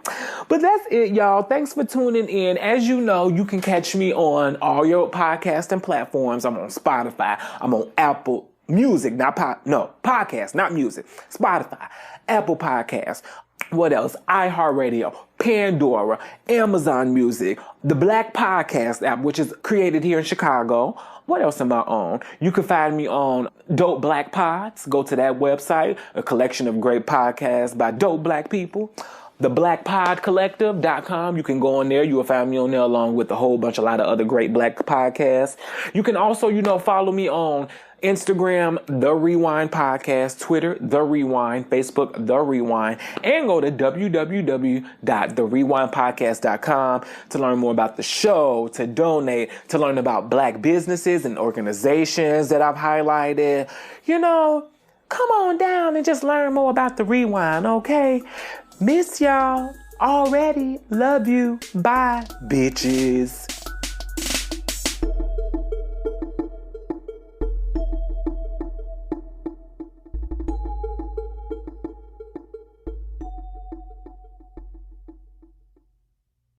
A: But that's it, y'all. Thanks for tuning in. As you know, you can catch me on all your podcasting platforms. I'm on Spotify. I'm on Apple Music, podcast, not music. Spotify, Apple Podcasts. What else? iHeartRadio, Pandora, Amazon Music, the Black Podcast app, which is created here in Chicago. What else am I on? You can find me on Dope Black Pods. Go to that website, a collection of great podcasts by dope black people. TheBlackPodCollective.com. You can go on there. You will find me on there along with a lot of other great black podcasts. You can also, follow me on Instagram, The Rewind Podcast, Twitter, The Rewind, Facebook, The Rewind, and go to www.therewindpodcast.com to learn more about the show, to donate, to learn about black businesses and organizations that I've highlighted. Come on down and just learn more about The Rewind, okay? Miss y'all already. Love you. Bye, bitches.